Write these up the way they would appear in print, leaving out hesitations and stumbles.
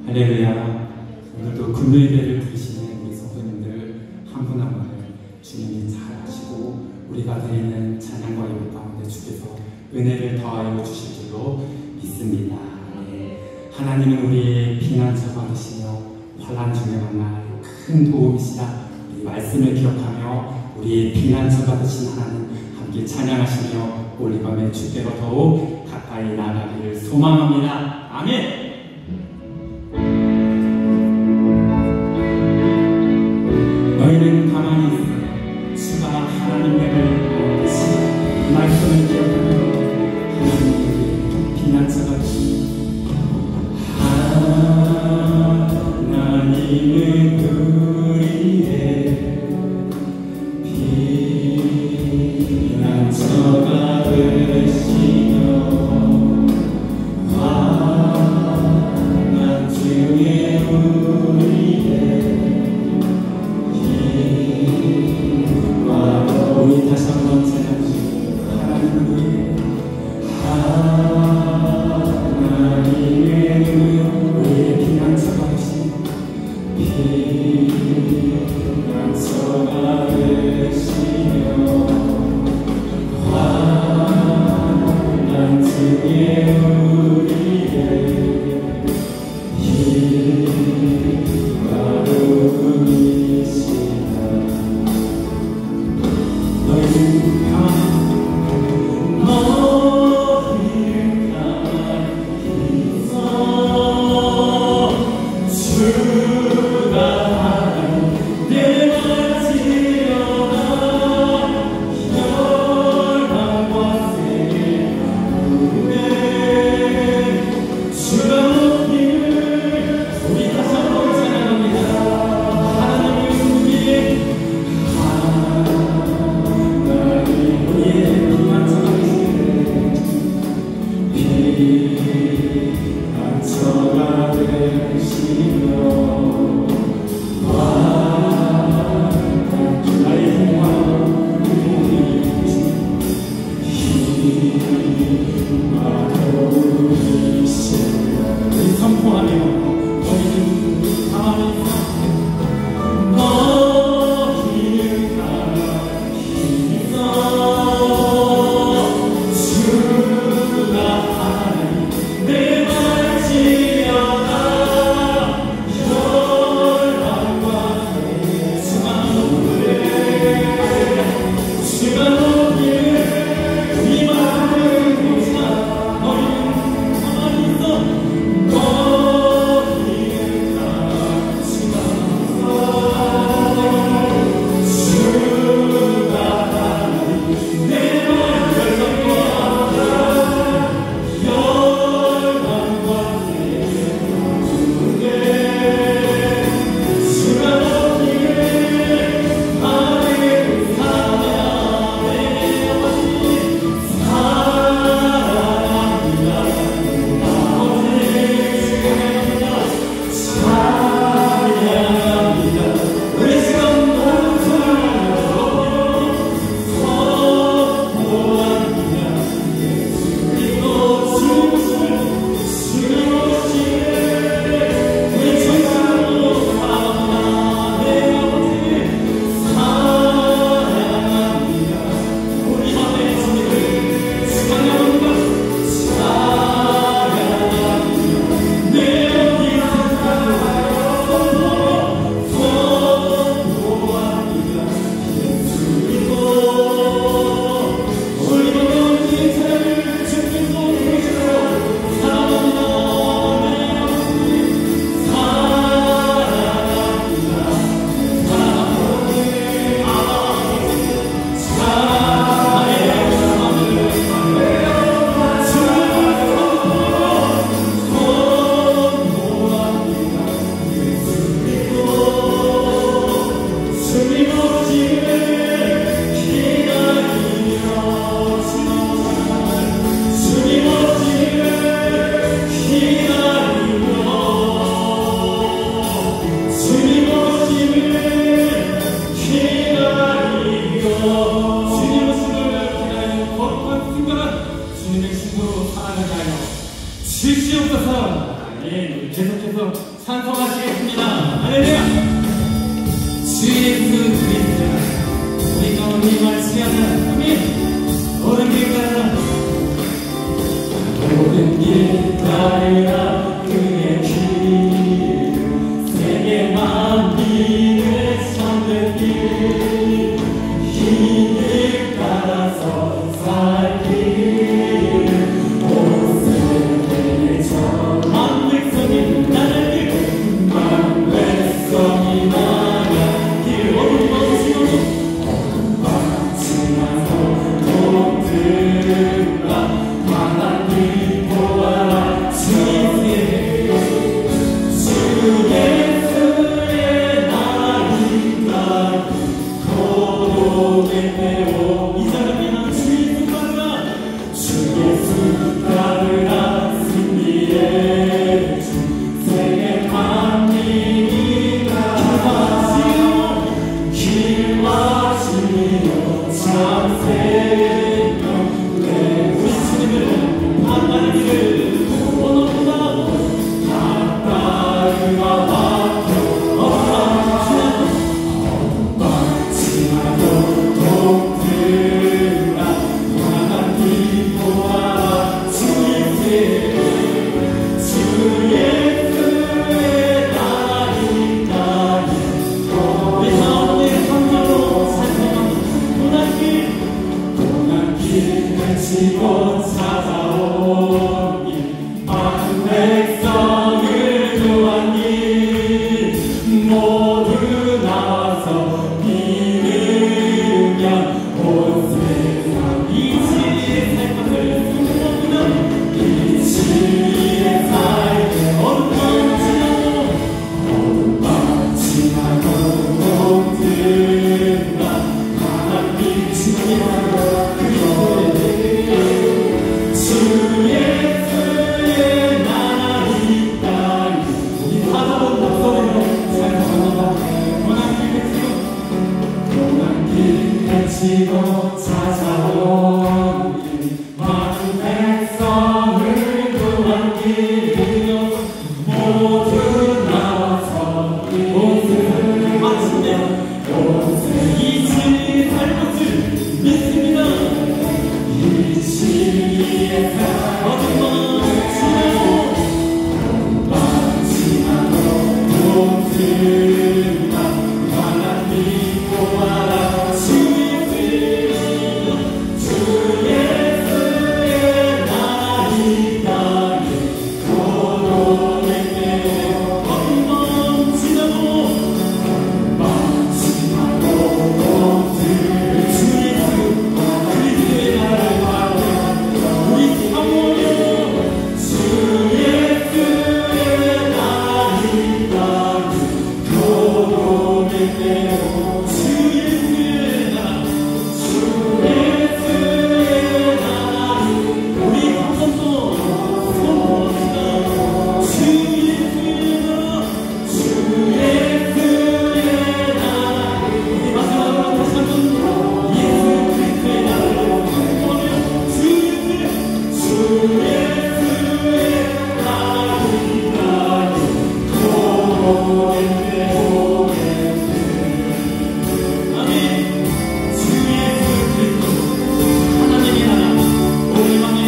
할렐루야. 오늘도 금요일을 부르시는 우리 성도님들 한 분 한 분을 주님이 잘 아시고 우리가 드리는 찬양과 예배 가운데 주께서 은혜를 더하여 주실 줄로 믿습니다. 네. 하나님은 우리의 피난처가 되시며 환난 중에 만날 큰 도움이시다. 우리 말씀을 기억하며 우리의 피난처가 되신 하나님 함께 찬양하시며 오늘 밤에 주께로 더욱 가까이 나가기를 소망합니다. 아멘. 너희는 가만히 있어 주가 하나님을 알듯이 말씀을 기억하며 하나님의 피난처가 되십니다. 하나님은 우리의 피난처가 되시며 환난 중에 우리 다시 한번 찬양하시고 하나님은 우리의 피난처가 되시며 피난처가 되시며 환난 중에 우리의 힘과 도움이시다. 너희는 Oh 계속해서 찬송하시겠습니다. 할렐루야. 주 예수 그리스도 우리 가운데 말씀하는 아멘. 모든 길 따라 모든 길 따라 그의 길 세계 만민을 찾는 길 길 따라서 살 길 온 세계에 만 백성이 나갈 길 만 백성이 나갈 길 어둠 지나서 동들라 하나님 보아라 주 예수의 나라인가 고독의 배워 이 사람이나 주 예수 따르라 주 예수 따르라 승리의 주 세계 만민이 다 길 마시며 참 생명 내 우리 주님을 만나는 길을 원합니다. 닭다리가 막혀 어둠만 지나도 동들라 하나님 보아라 주 예수의 나라인 나의 우리 가운데 성령으로 찬송하는 고난길 외치고 찾아온 길 많은 백성을 구한 길 모두 나와서 믿으면 온 세상 이 진리의 살 것을 숨겨보면 이 진리의 삶에 어둠만 지나도 동들라 하나님 지키라 주 예수의 나라인 땅 우리 다들 목소리로 찬송합니다. 고난길 외치고 찾아온 길 많은 백성을 구한 길 모두 나와서 모두 마치면 이 진리의 살 것을 믿습니다. 이 진리의 살 어둠만 지나도 동들라 하나님 보아라 주 예수의 나라인 땅에 고독의 배워 어둠만 지나도 주 예수 그리스도의 나라를 바라보며 우리 사모하며 주 예수의 나라인 땅에 고독의 배워 주 예수의 나라 주 예수의 나라 우리 한번더 선포합시다. 주 예수의 나라 주 예수의 나라 우리 마지막으로 다시 한번 예수 그리스도의 나라를 선포하며 주 예수의 나라인 땅에 고독의 배워 아멘. 주 예수 그리스도 하나님의 나라 우리 맘에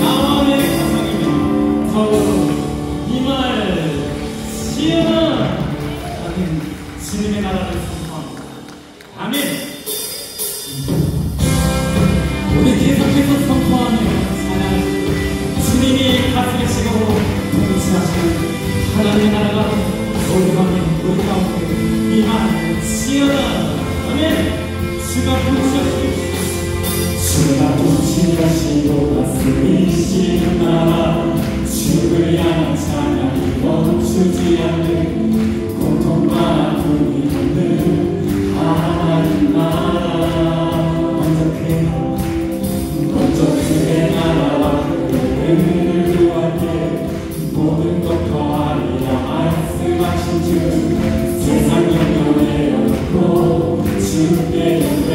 나와의 가상이며 더욱 이말 시연한 아멘 주님의 나라를 선포합니다. 아멘. 우리 계속해서 선포하며 찬양 주님이 다스리시고 통치하시는 하나님의 나라가 우리 가운데 이말 시연한 아멘. 주가 통치하시고 주가 통치하시고 다스리시는 나라 주를 향한 찬양이 멈추지 않는 고통과 아픔이 없는 하나님 나라 먼저 그의 나라와 그의 은혜를 구하게 모든 것 더하리라 말씀하신 주 세상 영역에 놓고 주께 예배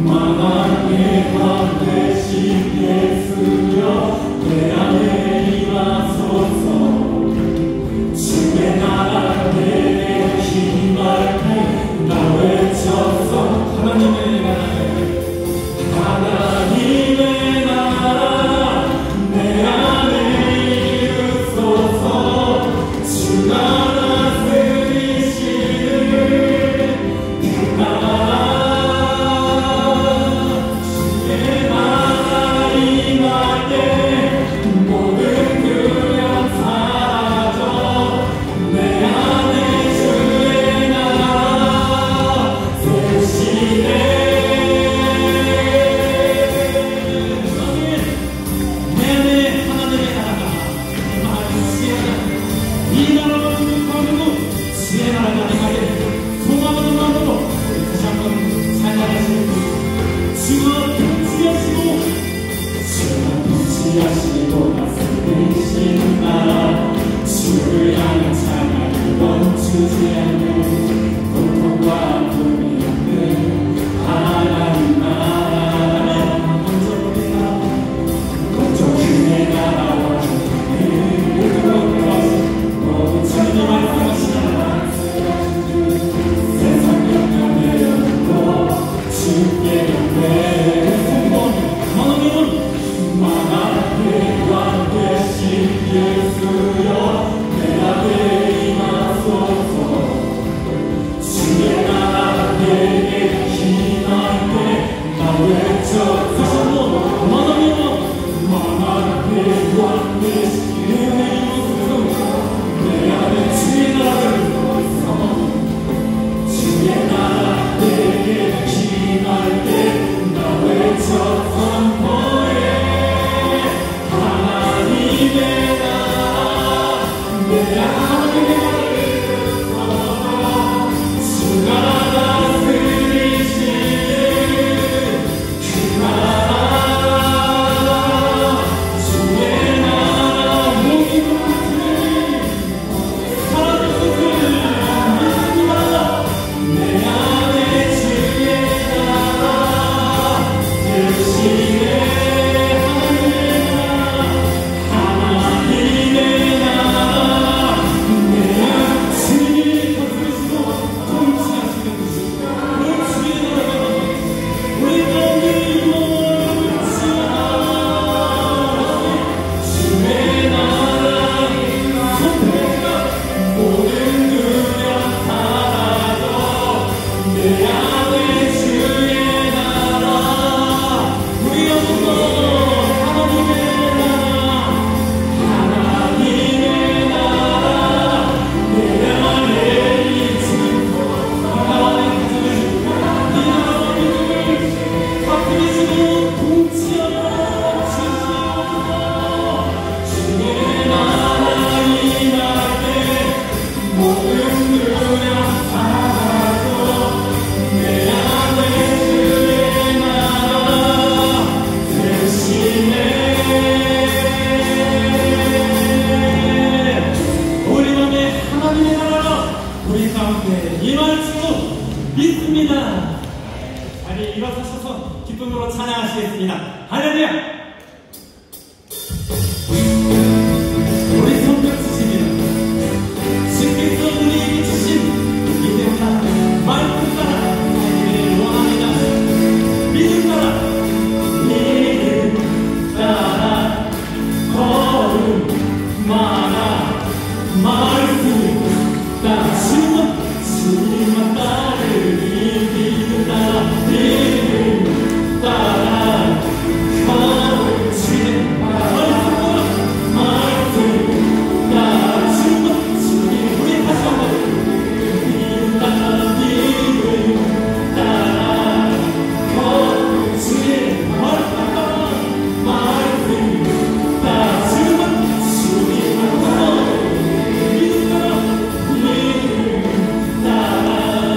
만왕의 왕 되신 예수여 내 안에 임하 믿습니다. 자리에 일어서셔서 기쁨으로 찬양하시겠습니다. 할렐루야! 우리 성령 주시기를 주께서 우리에게 주신 믿음 따라 말씀 따라 살기를 원합니다. 믿음 따라 믿음 따라 걸음마다 말씀 따라 주님만 따르니 믿음 따라 믿음 따라 걸음치는 말씀 따라 주님 우리 다시 한번 믿음 따라 믿음 따라 걸음치는 말씀 따라 말씀 따라 주님만 따라 믿음 따라 믿음 따라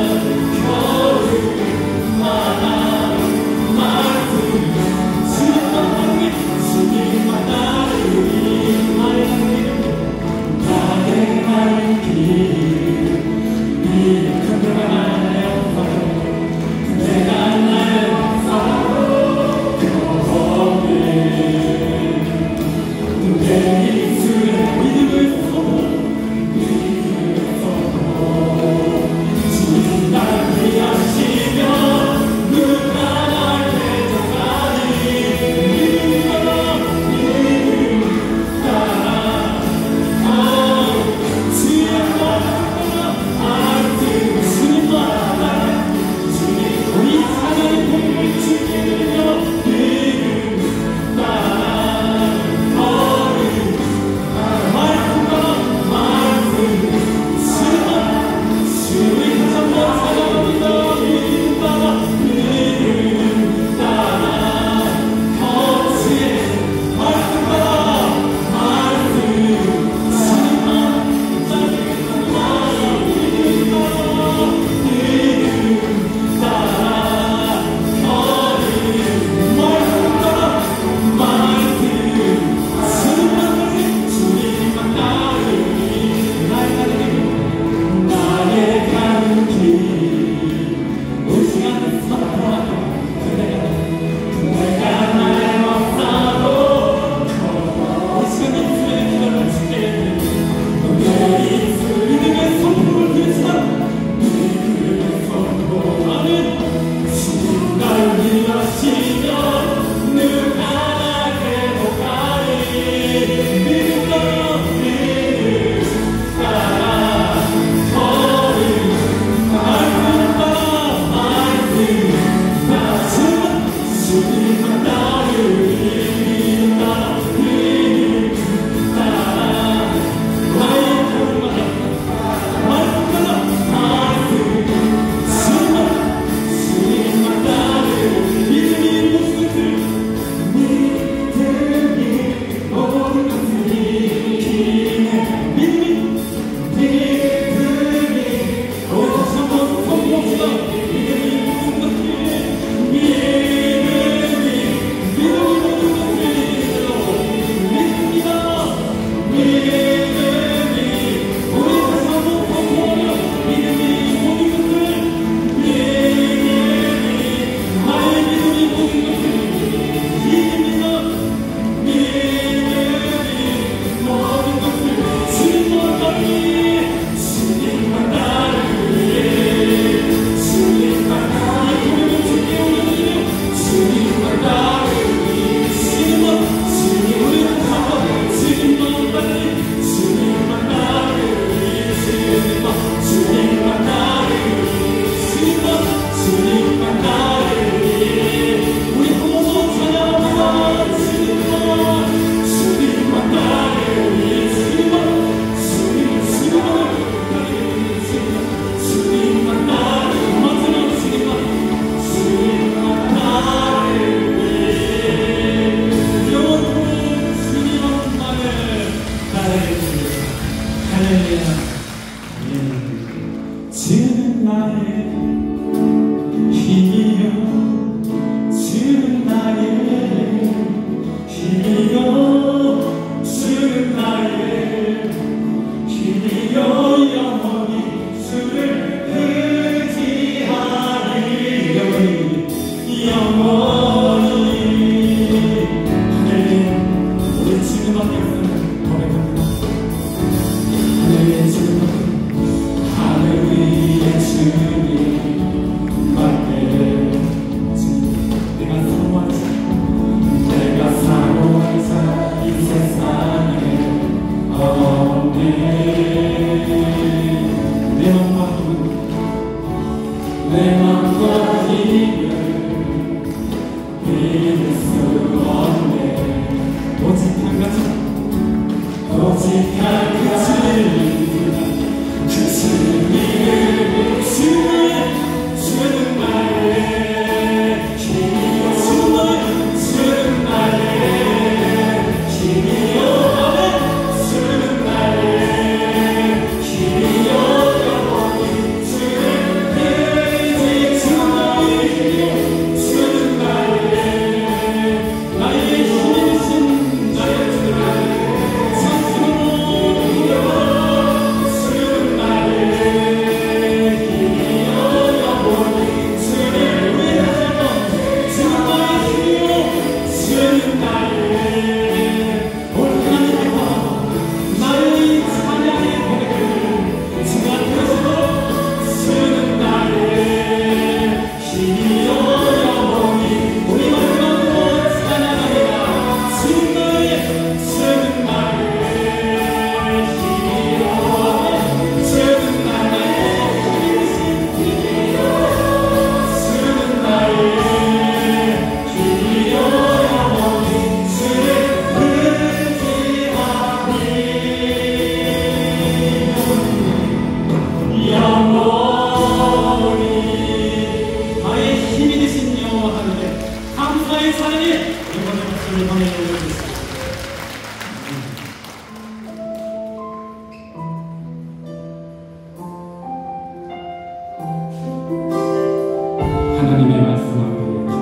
하나님의 말씀 앞에 더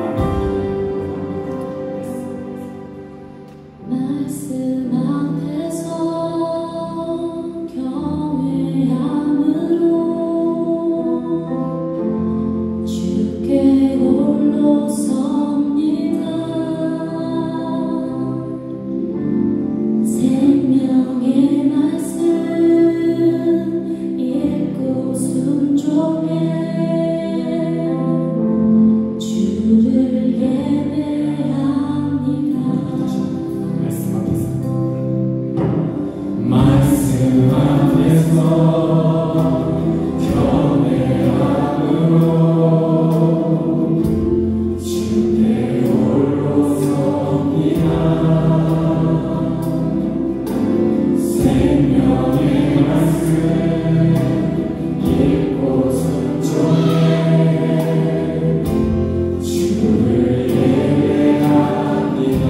가까이 말씀 앞에서 경외함으로 주께 홀로 섭니다. 생명의 말씀 읽고 순종해 주를 예배합니다. 말씀 앞에서 경외함으로 주께 홀로 섭니다. 생명의 말씀 읽고 순종해 주를 예배합니다.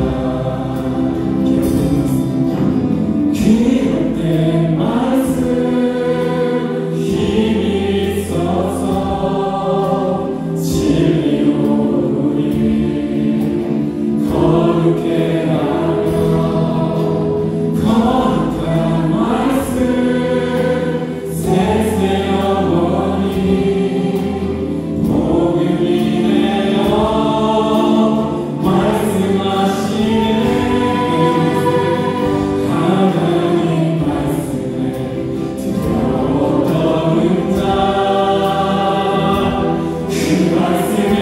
기록된 말씀 힘이 있어서 진리로 우리 거룩해 하며 거룩한 말씀 세세 영원히 복음이 되어 말씀하시네. 하나님 말씀을 들어오는 자, 그 말씀에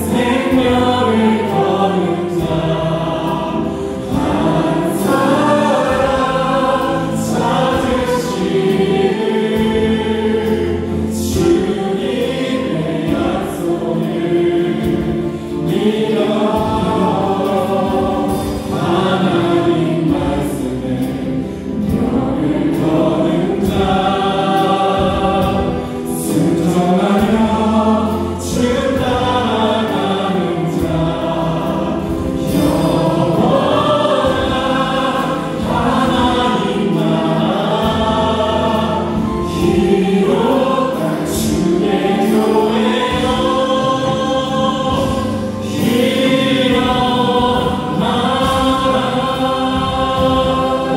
생명을 거는 자, 한 사람 찾으시기를 주님의 약속을 믿어 하나님 말씀에 명을 거는 자, 순종하며 주 따라가는 자, 영원한 하나님 나라 기록한 주의 교회여 일어나라.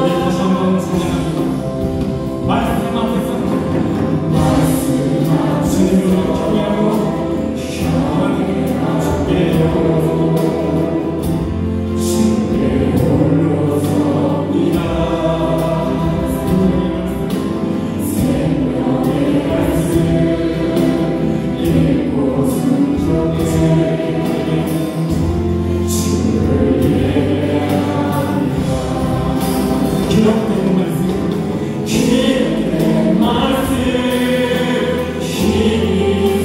우리 다시 한번 찬양합니다. 말씀 앞에서 주님으로 경외하고 주께 홀로 섭니다. 생명의 말씀 읽고 순종해 주를 예배합니다. 기록된 말씀 힘이 있어서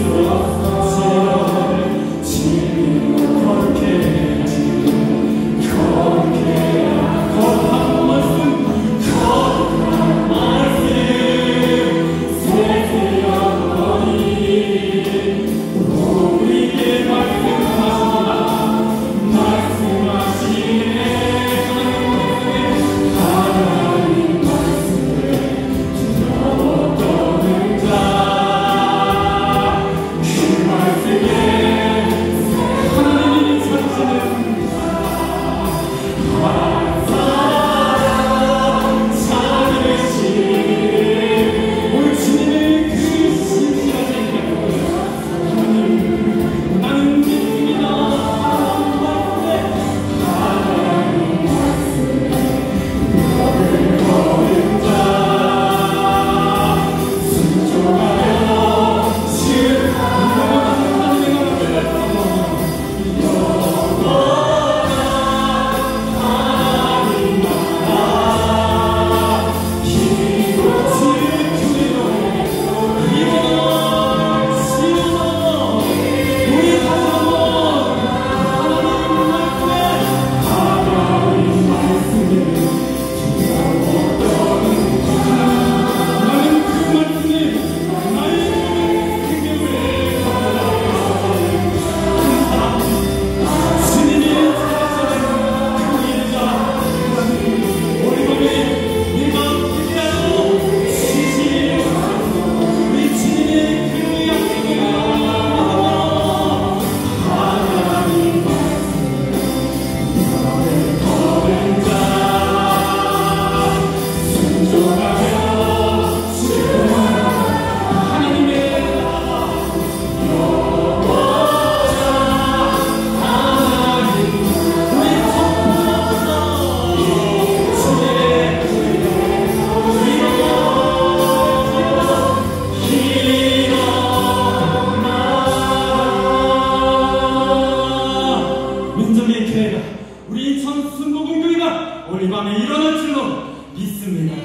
오늘 밤에 일어날 줄로 믿습니다.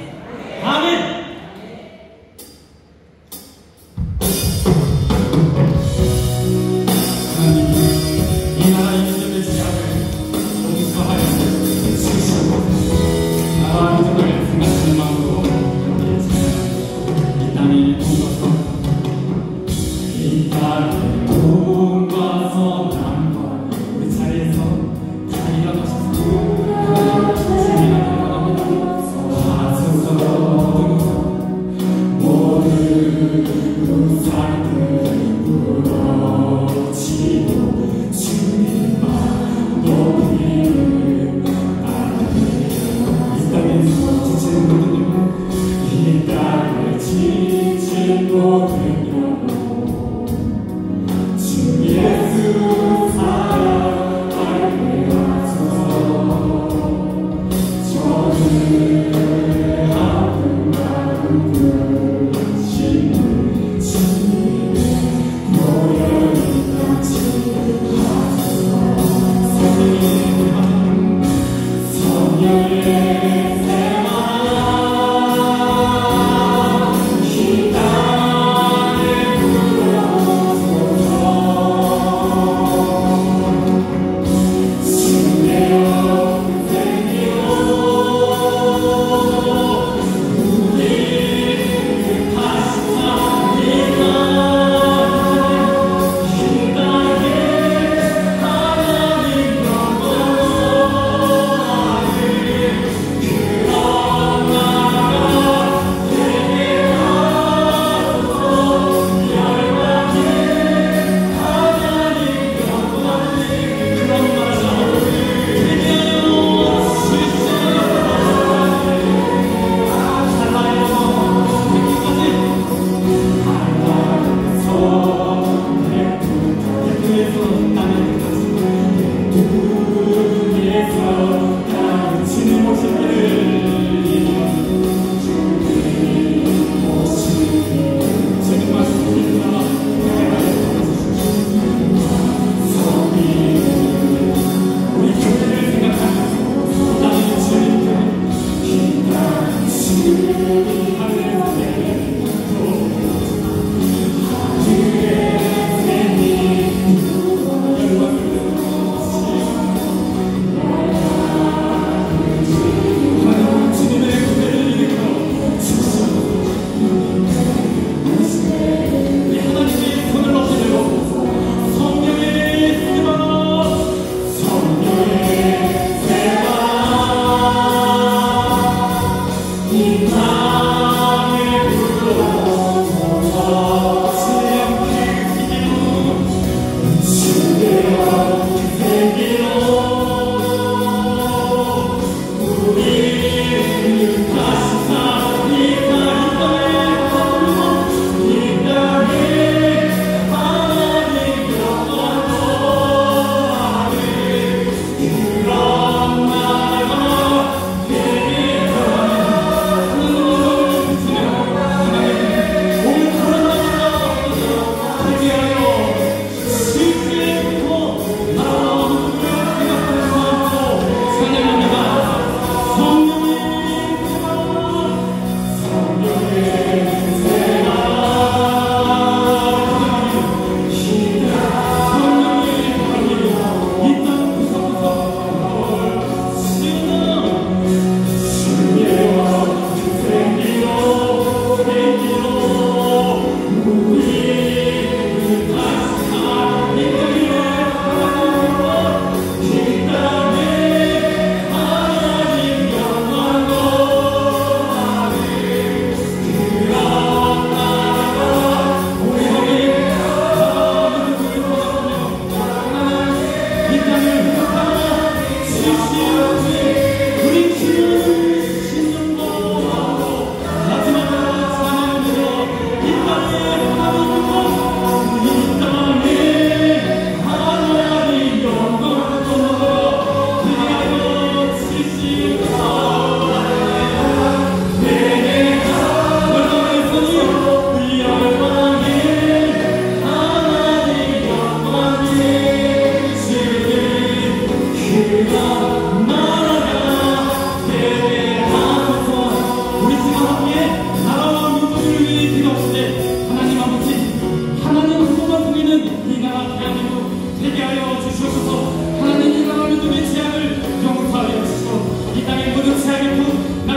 아멘. 하나님, 이 나라의 민족의 지향을 용서하여 주시고 나라와 민족을 생각하는 마음으로 우리의 찬양 이 땅에 통과서 이 땅에 통과서 남과 우리 자리에서 다 일어나셔서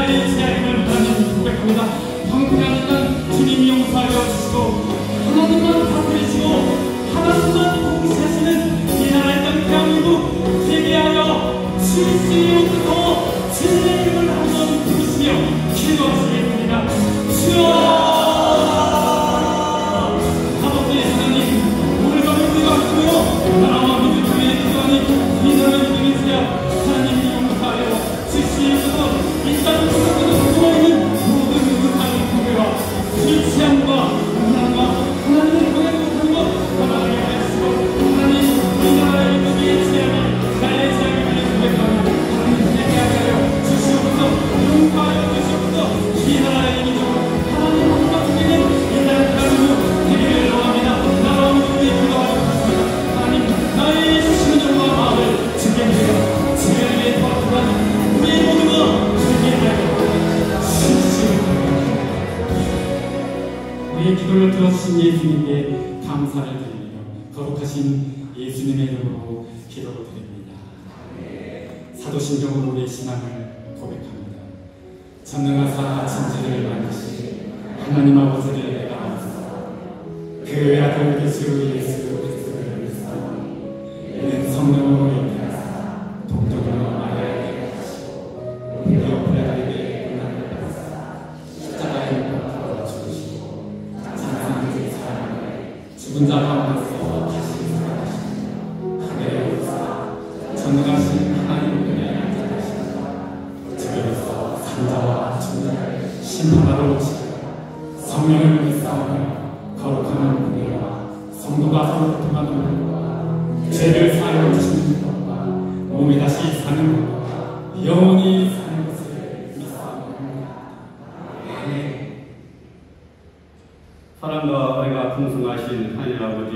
나의 죄악을 하나님 고백합니다. 형편하니까 주님이 용서하여 주시고 하나님만 다스리시고 하나님만 통치하시는 이 나라의 땅 대한민국 되게 하여 주시옵소서. 주님의 이름을 한번 부르시며 기도하시겠습니다. 주여 아버지 하나님, 오늘도 우리가 하시며 나라와 민족을 위해 기도하니 이 나라의 민족의 죄악 하나님이 용서하여 주시옵소서. 이 땅을 구속하는 구원인 모든 의사의 구배와 술 취함과 음란과 하나님을 보내지 못하는 것 하나님을 해주시고 하나님 이 나라의 민족의 죄악이 나의 죄악을 위해 고백하며 하나님 되게 하여 주시옵소서. 용서하여 주시옵소서. 이 나라의 민족을 하나님 함께 주기는 이 나라의 대한민국 되기를 원합니다. 나라와 민족이 기도하여 주십니다. 하나님 나의 심령과 마음을 주께 드려 지혜를 도와주는 우리 모두가 우리의 기도를 들어주신 예수님께 감사를 드리며 거룩하신 예수님의 이름으로 기도를 드립니다. 사도신경으로 우리의 신앙을 고백합니다. 전능하사 진지를 만드신 하나님 아버지를 내가 믿사오며 그 아들 예수 그리스도를 믿사오니 이는 성령으로 잉태하사 독적으로 마리아에게 하시고 우리 어플레다에게 고난을 받으사 십자가에 못 박혀 죽으시고 장사한 사람을 죽은 자 가운데서 다시 살아나시며 하늘에 오르사 전능하신 하나님의 앉아계시니라. 주께서 산자와 죽는 심판하러 오시고 성령을 믿사오며 거룩한 은혜와 성도가 서로 통하는 은혜와 죄를 사하여 주시는 것과 몸이 다시 사는 것과 영원히 사는 것을 믿사옵나이다. 아멘. 사랑과 은혜가 풍성하신 하나님 아버지,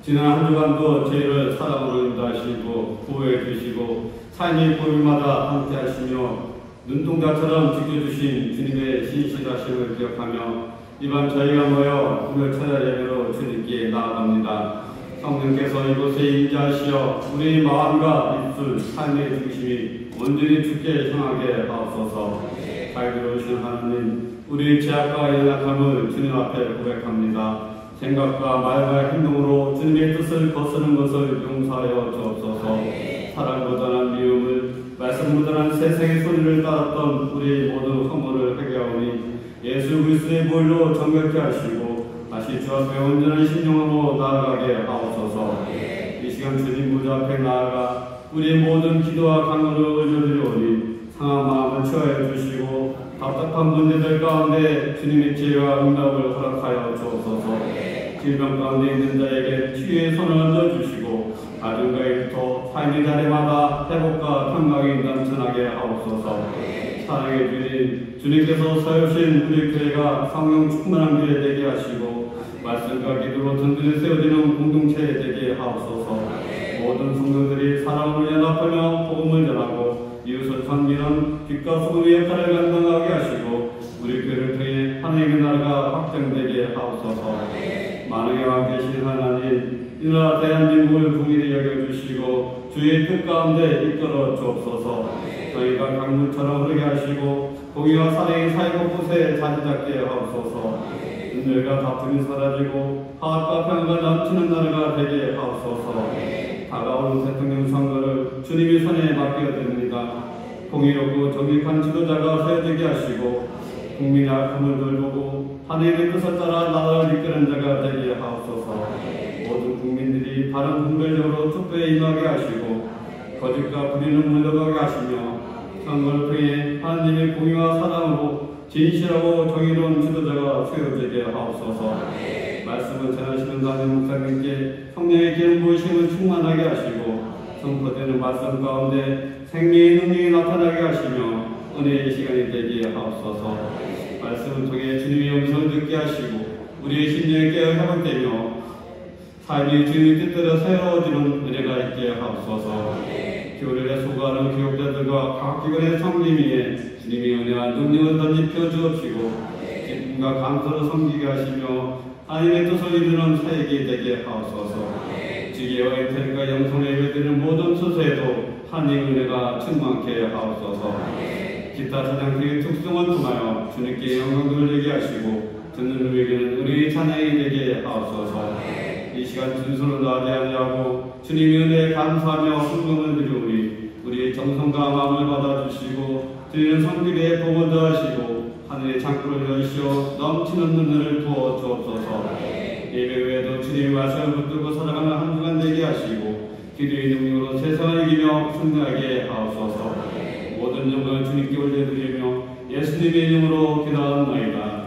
지난 한 주간도 저희를 사랑으로 인도하시고 보호해 주시고 삶의 보일마다 함께 하시며 눈동자처럼 지켜주신 주님의 신실하심을 기억하며 이번 저희가 모여 오늘 첫날 예배로 주님께 나아갑니다. 성령께서 이곳에 임재하시어 우리 마음과 입술, 삶의 중심이 온전히 주께 향하게 하옵소서. 잘 들어오신 하나님, 우리 죄악과 연약함을 주님 앞에 고백합니다. 생각과 말과 행동으로 주님의 뜻을 거스르는 것을 용서하여 주옵소서. 사랑 묻어난 미움을, 말씀 묻어난 세상의 소리를 따랐던 우리 모든 허물을 회개하오니 예수 그리스도의 보혈로 정결케 하시고 다시 주 앞에 온전한 심령으로 나아가게 하옵소서. 이 시간 주님 무대 앞에 나아가 우리의 모든 기도와 간구를 올려드리오니 상한 마음을 치유하여 주시고 답답한 문제들 가운데 주님의 지혜와 응답을 허락하여 주옵소서. 질병 가운데 있는 자에게 치유의 손을 얹어주시고 가정가에부터 삶의 자리마다 회복과 평강이 넘쳐나게 하옵소서. 사랑의 주님, 주님께서 세우신 우리 교회가 성령 충만한 교회 되게 하시고 말씀과 기도로 든든히 세워지는 공동체 되게 하옵소서. 모든 성도들이 사랑으로 연합하며 복음을 전하고 이웃을 섬기는 빛과 소금의 역할을 감당하게 하시고 우리 교회를 통해 하나님의 나라가 확장되게 하옵소서. 만왕의 왕 되신 하나님, 이 나라 대한민국을 긍휼히 여겨주시고 주의 뜻 가운데 이끌어 주옵소서. 저희가 강물처럼 흐르게 하시고 공의와 사랑의 사이 곳곳에 자리 잡게 하옵소서. 은밀과 다툼이 사라지고 화합과 평화가 넘치는 나라가 되게 하옵소서. 다가오는 대통령 선거를 주님의 손에 맡겨드립니다. 공의롭고 정직한 지도자가 세워지게 하시고 국민의 아픔을 돌보고 하나님의 뜻을 따라 나라를 이끄는 자가 되게 하옵소서. 모든 국민들이 바른 분별적으로 투표에 임하게 하시고 거짓과 불의는 물러가게 하시며 선거를 통해 하나님의 공의와 사랑으로 진실하고 정의로운 지도자가 세워지게 하옵소서. 말씀을 전하시는 담임 목사님께 성령의 기름 부으심을 충만하게 하시고 선포되는 말씀 가운데 생명의 능력이 나타나게 하시며 은혜의 시간이 되게 하옵소서. 말씀을 통해 주님의 음성을 듣게 하시고 우리의 심령이 깨어 회복되며 삶이 주님의 뜻대로 새로워지는 은혜가 있게 하옵소서. 교회에 소구하는 교육자들과 각 기관의 섬김 위에 주님의 은혜와 능력을 덧입혀 주옵시고 기쁨과 감사로 섬기게 하시며 하나님의 뜻을 이루는 사역이 되게 하옵소서. 지혜와 인텔과 영성을 예배드리는 모든 처소에도 하나님의 은혜가 충만케 하옵소서. 기타 찬양팀의 특성을 통하여 주님께 영광 돌리게 하시고 듣는 우리에게는 우리 찬양이 되게 하옵소서. 이 시간 준수로 나지 아니하고 주님의 은혜에 감사하며 순종을 드리오니 우리의 정성과 마음을 받아주시고 드리는 성길에 복을 더하시고 하늘의 창고를 여시어 넘치는 눈을 부어 주옵소서. 예배 외에도 주님의 말씀을 붙들고 살아가는 한 주간 되게 하시고 기도의 능력으로 세상을 이기며 승리하게 하옵소서. 모든 영광을 주님께 올려드리며 예수님의 이름으로 기도하옵나이다.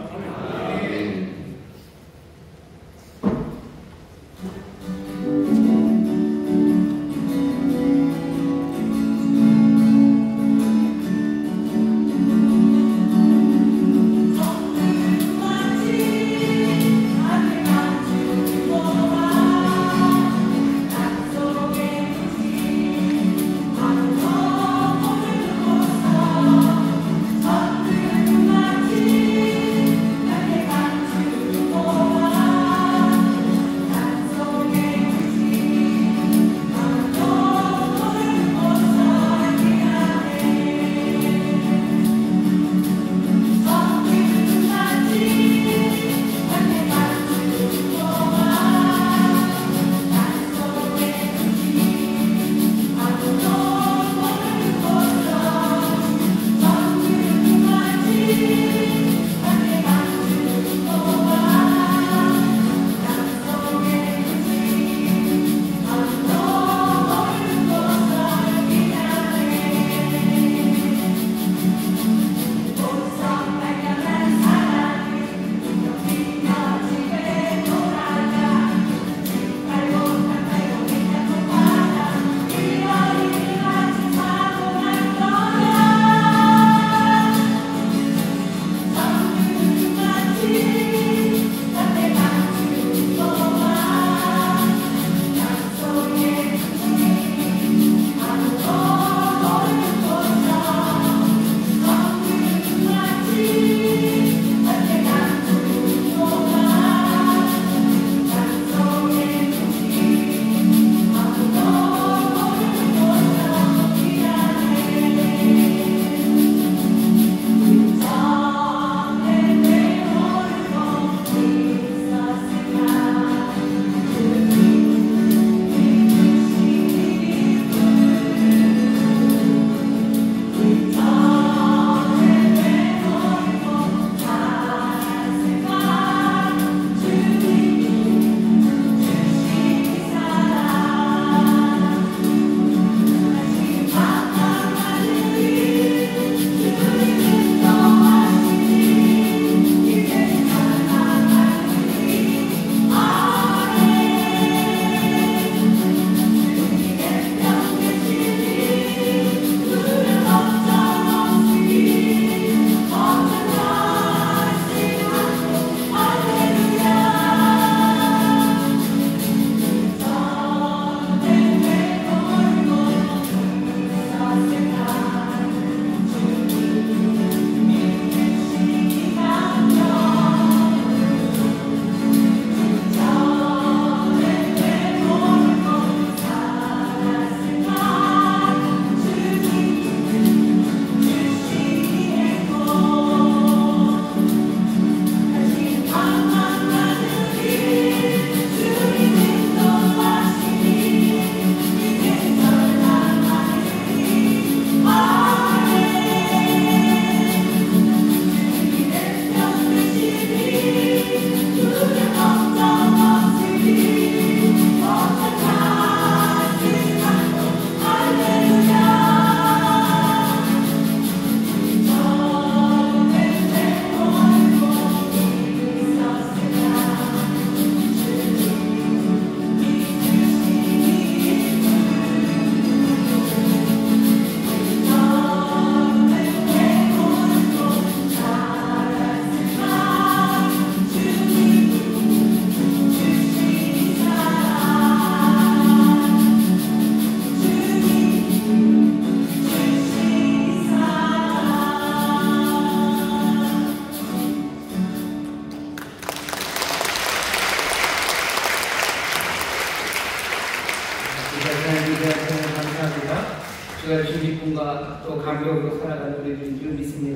하나님 감사합니다. 주가 주신 기쁨과 또 감격으로 살아가는 우리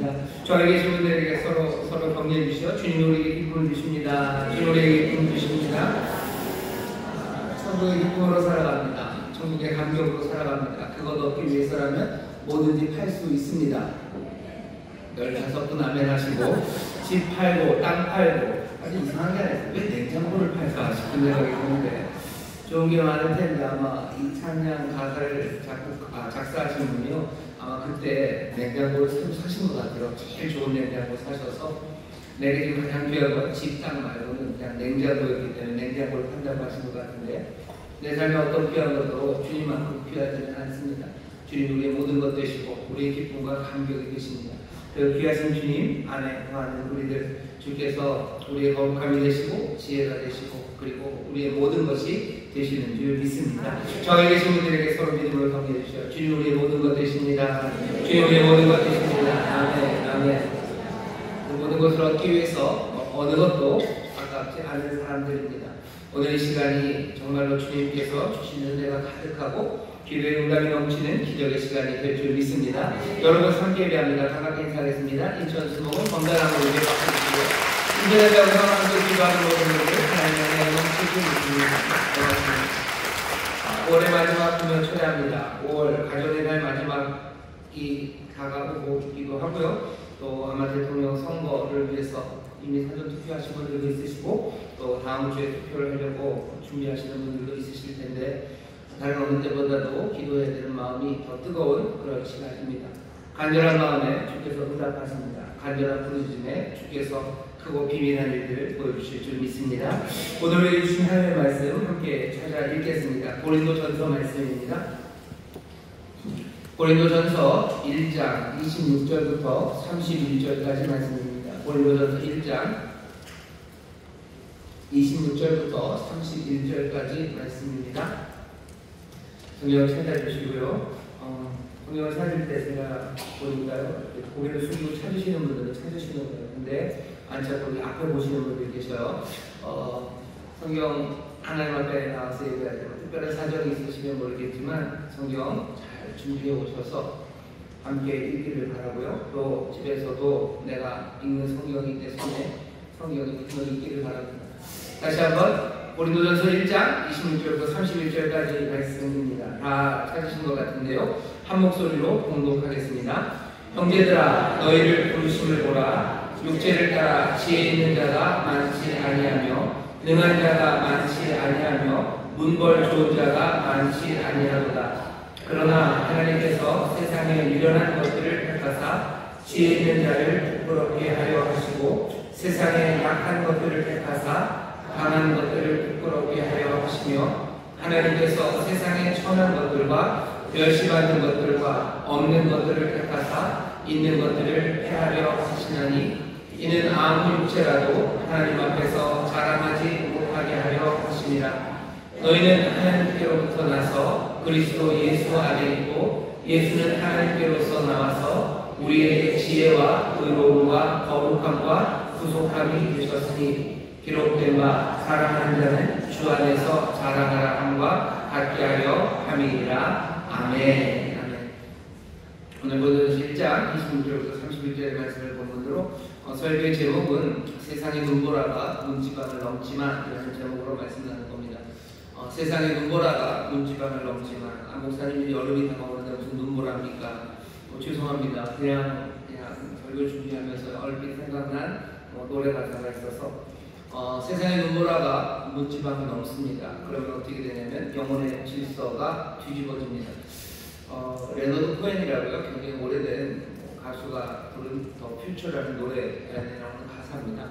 하겠습니다. 저에게 계신 분들에게 서로 격려해 주시오. 주님 우리에게 기쁨을 주십니다. 주님 우리에게 기쁨을 주십니다. 천국의 기쁨으로 살아갑니다. 천국의 감격으로 살아갑니다. 그것 얻기 위해서라면 뭐든지 팔 수 있습니다. 15분 아멘 하시고 집 팔고 땅 팔고 아주 이상하게 안 했어요. 왜 냉장고를 팔까 싶은 생각이 드는데 좋은 게 많을 텐데 아마 이 찬양 가사를 작사하신 분이요 아마 그때 냉장고를 새로 사신 것 같아요. 제일 좋은 냉장고 사셔서 내게 지금 가장 귀한 건 집 땅 말고는 그냥 냉장고였기 때문에 냉장고를 판다고 하신 것 같은데 내 삶에 어떤 귀한 것도 주님만큼 귀하지는 않습니다. 주님 우리의 모든 것 되시고 우리의 기쁨과 감격이 되십니다. 그 귀하신 주님 안에 거하는 우리들 주께서 우리의 거룩함이 되시고 지혜가 되시고 그리고 우리의 모든 것이 되시는 줄 믿습니다. 저에 계신 분들에게 서로 믿음을 격려해 주시오. 주님 우리의 모든 것 되십니다. 주님 우리의 모든 것 되십니다. 아멘 아멘. 그 모든 것을 얻기 위해서 어느 것도 아깝지 않은 사람들입니다. 오늘 이 시간이 정말로 주님께서 주신 은혜가 가득하고 기도의 응답이 넘치는 기적의 시간이 될 줄 믿습니다. 여러분 함께 예배합니다. 반갑게 인사하겠습니다. 인천 수목은 건강한 우리에게 박수주시고 인천에 배우서 함께 기도하는 모든 분들 하나님의 은혜가 넘칠 줄 믿습니다. 고맙습니다. 5월의 마지막 금요 초대합니다. 5월 가정의 날 마지막이 다가오기도 하고요. 또 아마 대통령 선거를 위해서 이미 사전 투표하신 분들도 있으시고 또 다음 주에 투표를 하려고 준비하시는 분들도 있으실 텐데 다른 어느 때보다도 기도해야 되는 마음이 더 뜨거운 그런 시간입니다. 간절한 마음에 주께서 응답하십니다. 간절한 부르짖음에 주께서 크고 비밀한 일들을 보여주실 줄 믿습니다. 오늘 우리 주신 하나님의 말씀 함께 찾아 읽겠습니다. 고린도전서 말씀입니다. 고린도전서 1장 26절부터 31절까지 말씀입니다. 고린도전서 1장 26절부터 31절까지 말씀입니다. 성경 찾아주시고요. 성경을 찾을 때 제가 보니까요, 고개를 숙이고 찾으시는 분들은 찾으시는 거예요. 근데 안 찾고 앞에 보시는 분들이 계셔요. 성경 하나님 앞에 나와서 얘기해야 되고 특별한 사정이 있으시면 모르겠지만 성경 잘 준비해 오셔서 함께 읽기를 바라고요. 또 집에서도 내가 읽는 성경이 내 손에 성경이 있기를 바랍니다. 다시 한번 고린도전서 1장 26절부터 31절까지 말씀입니다. 다 찾으신 것 같은데요. 한 목소리로 공독하겠습니다. 형제들아 너희를 부르심을 보라. 육체를 따라 지혜 있는 자가 많지 아니하며 능한 자가 많지 아니하며 문벌 좋은 자가 많지 아니하도다. 그러나 하나님께서 세상에 미련한 것들을 택하사 지혜 있는 자를 부끄럽게 하려 하시고 세상에 약한 것들을 택하사 강한 것들을 부끄럽게 하려 하시며 하나님께서 세상에 천한 것들과 멸시받는 것들과 없는 것들을 택하사 있는 것들을 해하려 하시나니 이는 아무 육체라도 하나님 앞에서 자랑하지 못하게 하려 하심이라. 너희는 하나님께로부터 나서 그리스도 예수 안에 있고 예수는 하나님께로서 나와서 우리에게 지혜와 의로움과 거룩함과 구속함이 되셨으니 기록된 바 사랑하는 자는 주 안에서 자랑하라 함과 같게 하려 함이니라. 아멘. 아멘. 오늘 본문 1장 26절부터 31절의 말씀을 본문으로 설교의 제목은 세상의 눈보라가 문지방을 넘지만 이라는 제목으로 말씀 나눌 겁니다. 세상의 눈보라가 문지방을 넘지만 목사님이 여름이 다가오는데 무슨 눈보라입니까? 죄송합니다. 그냥 설교 준비하면서 얼핏 생각난 노래 가사가 있어서 세상의 눈보라가 문지방을 넘습니다. 그러면 어떻게 되냐면 영혼의 질서가 뒤집어집니다. 레너드 코엔이라고요. 굉장히 오래된 가수가 부른 더 퓨처라는 노래에 나오는 가사입니다.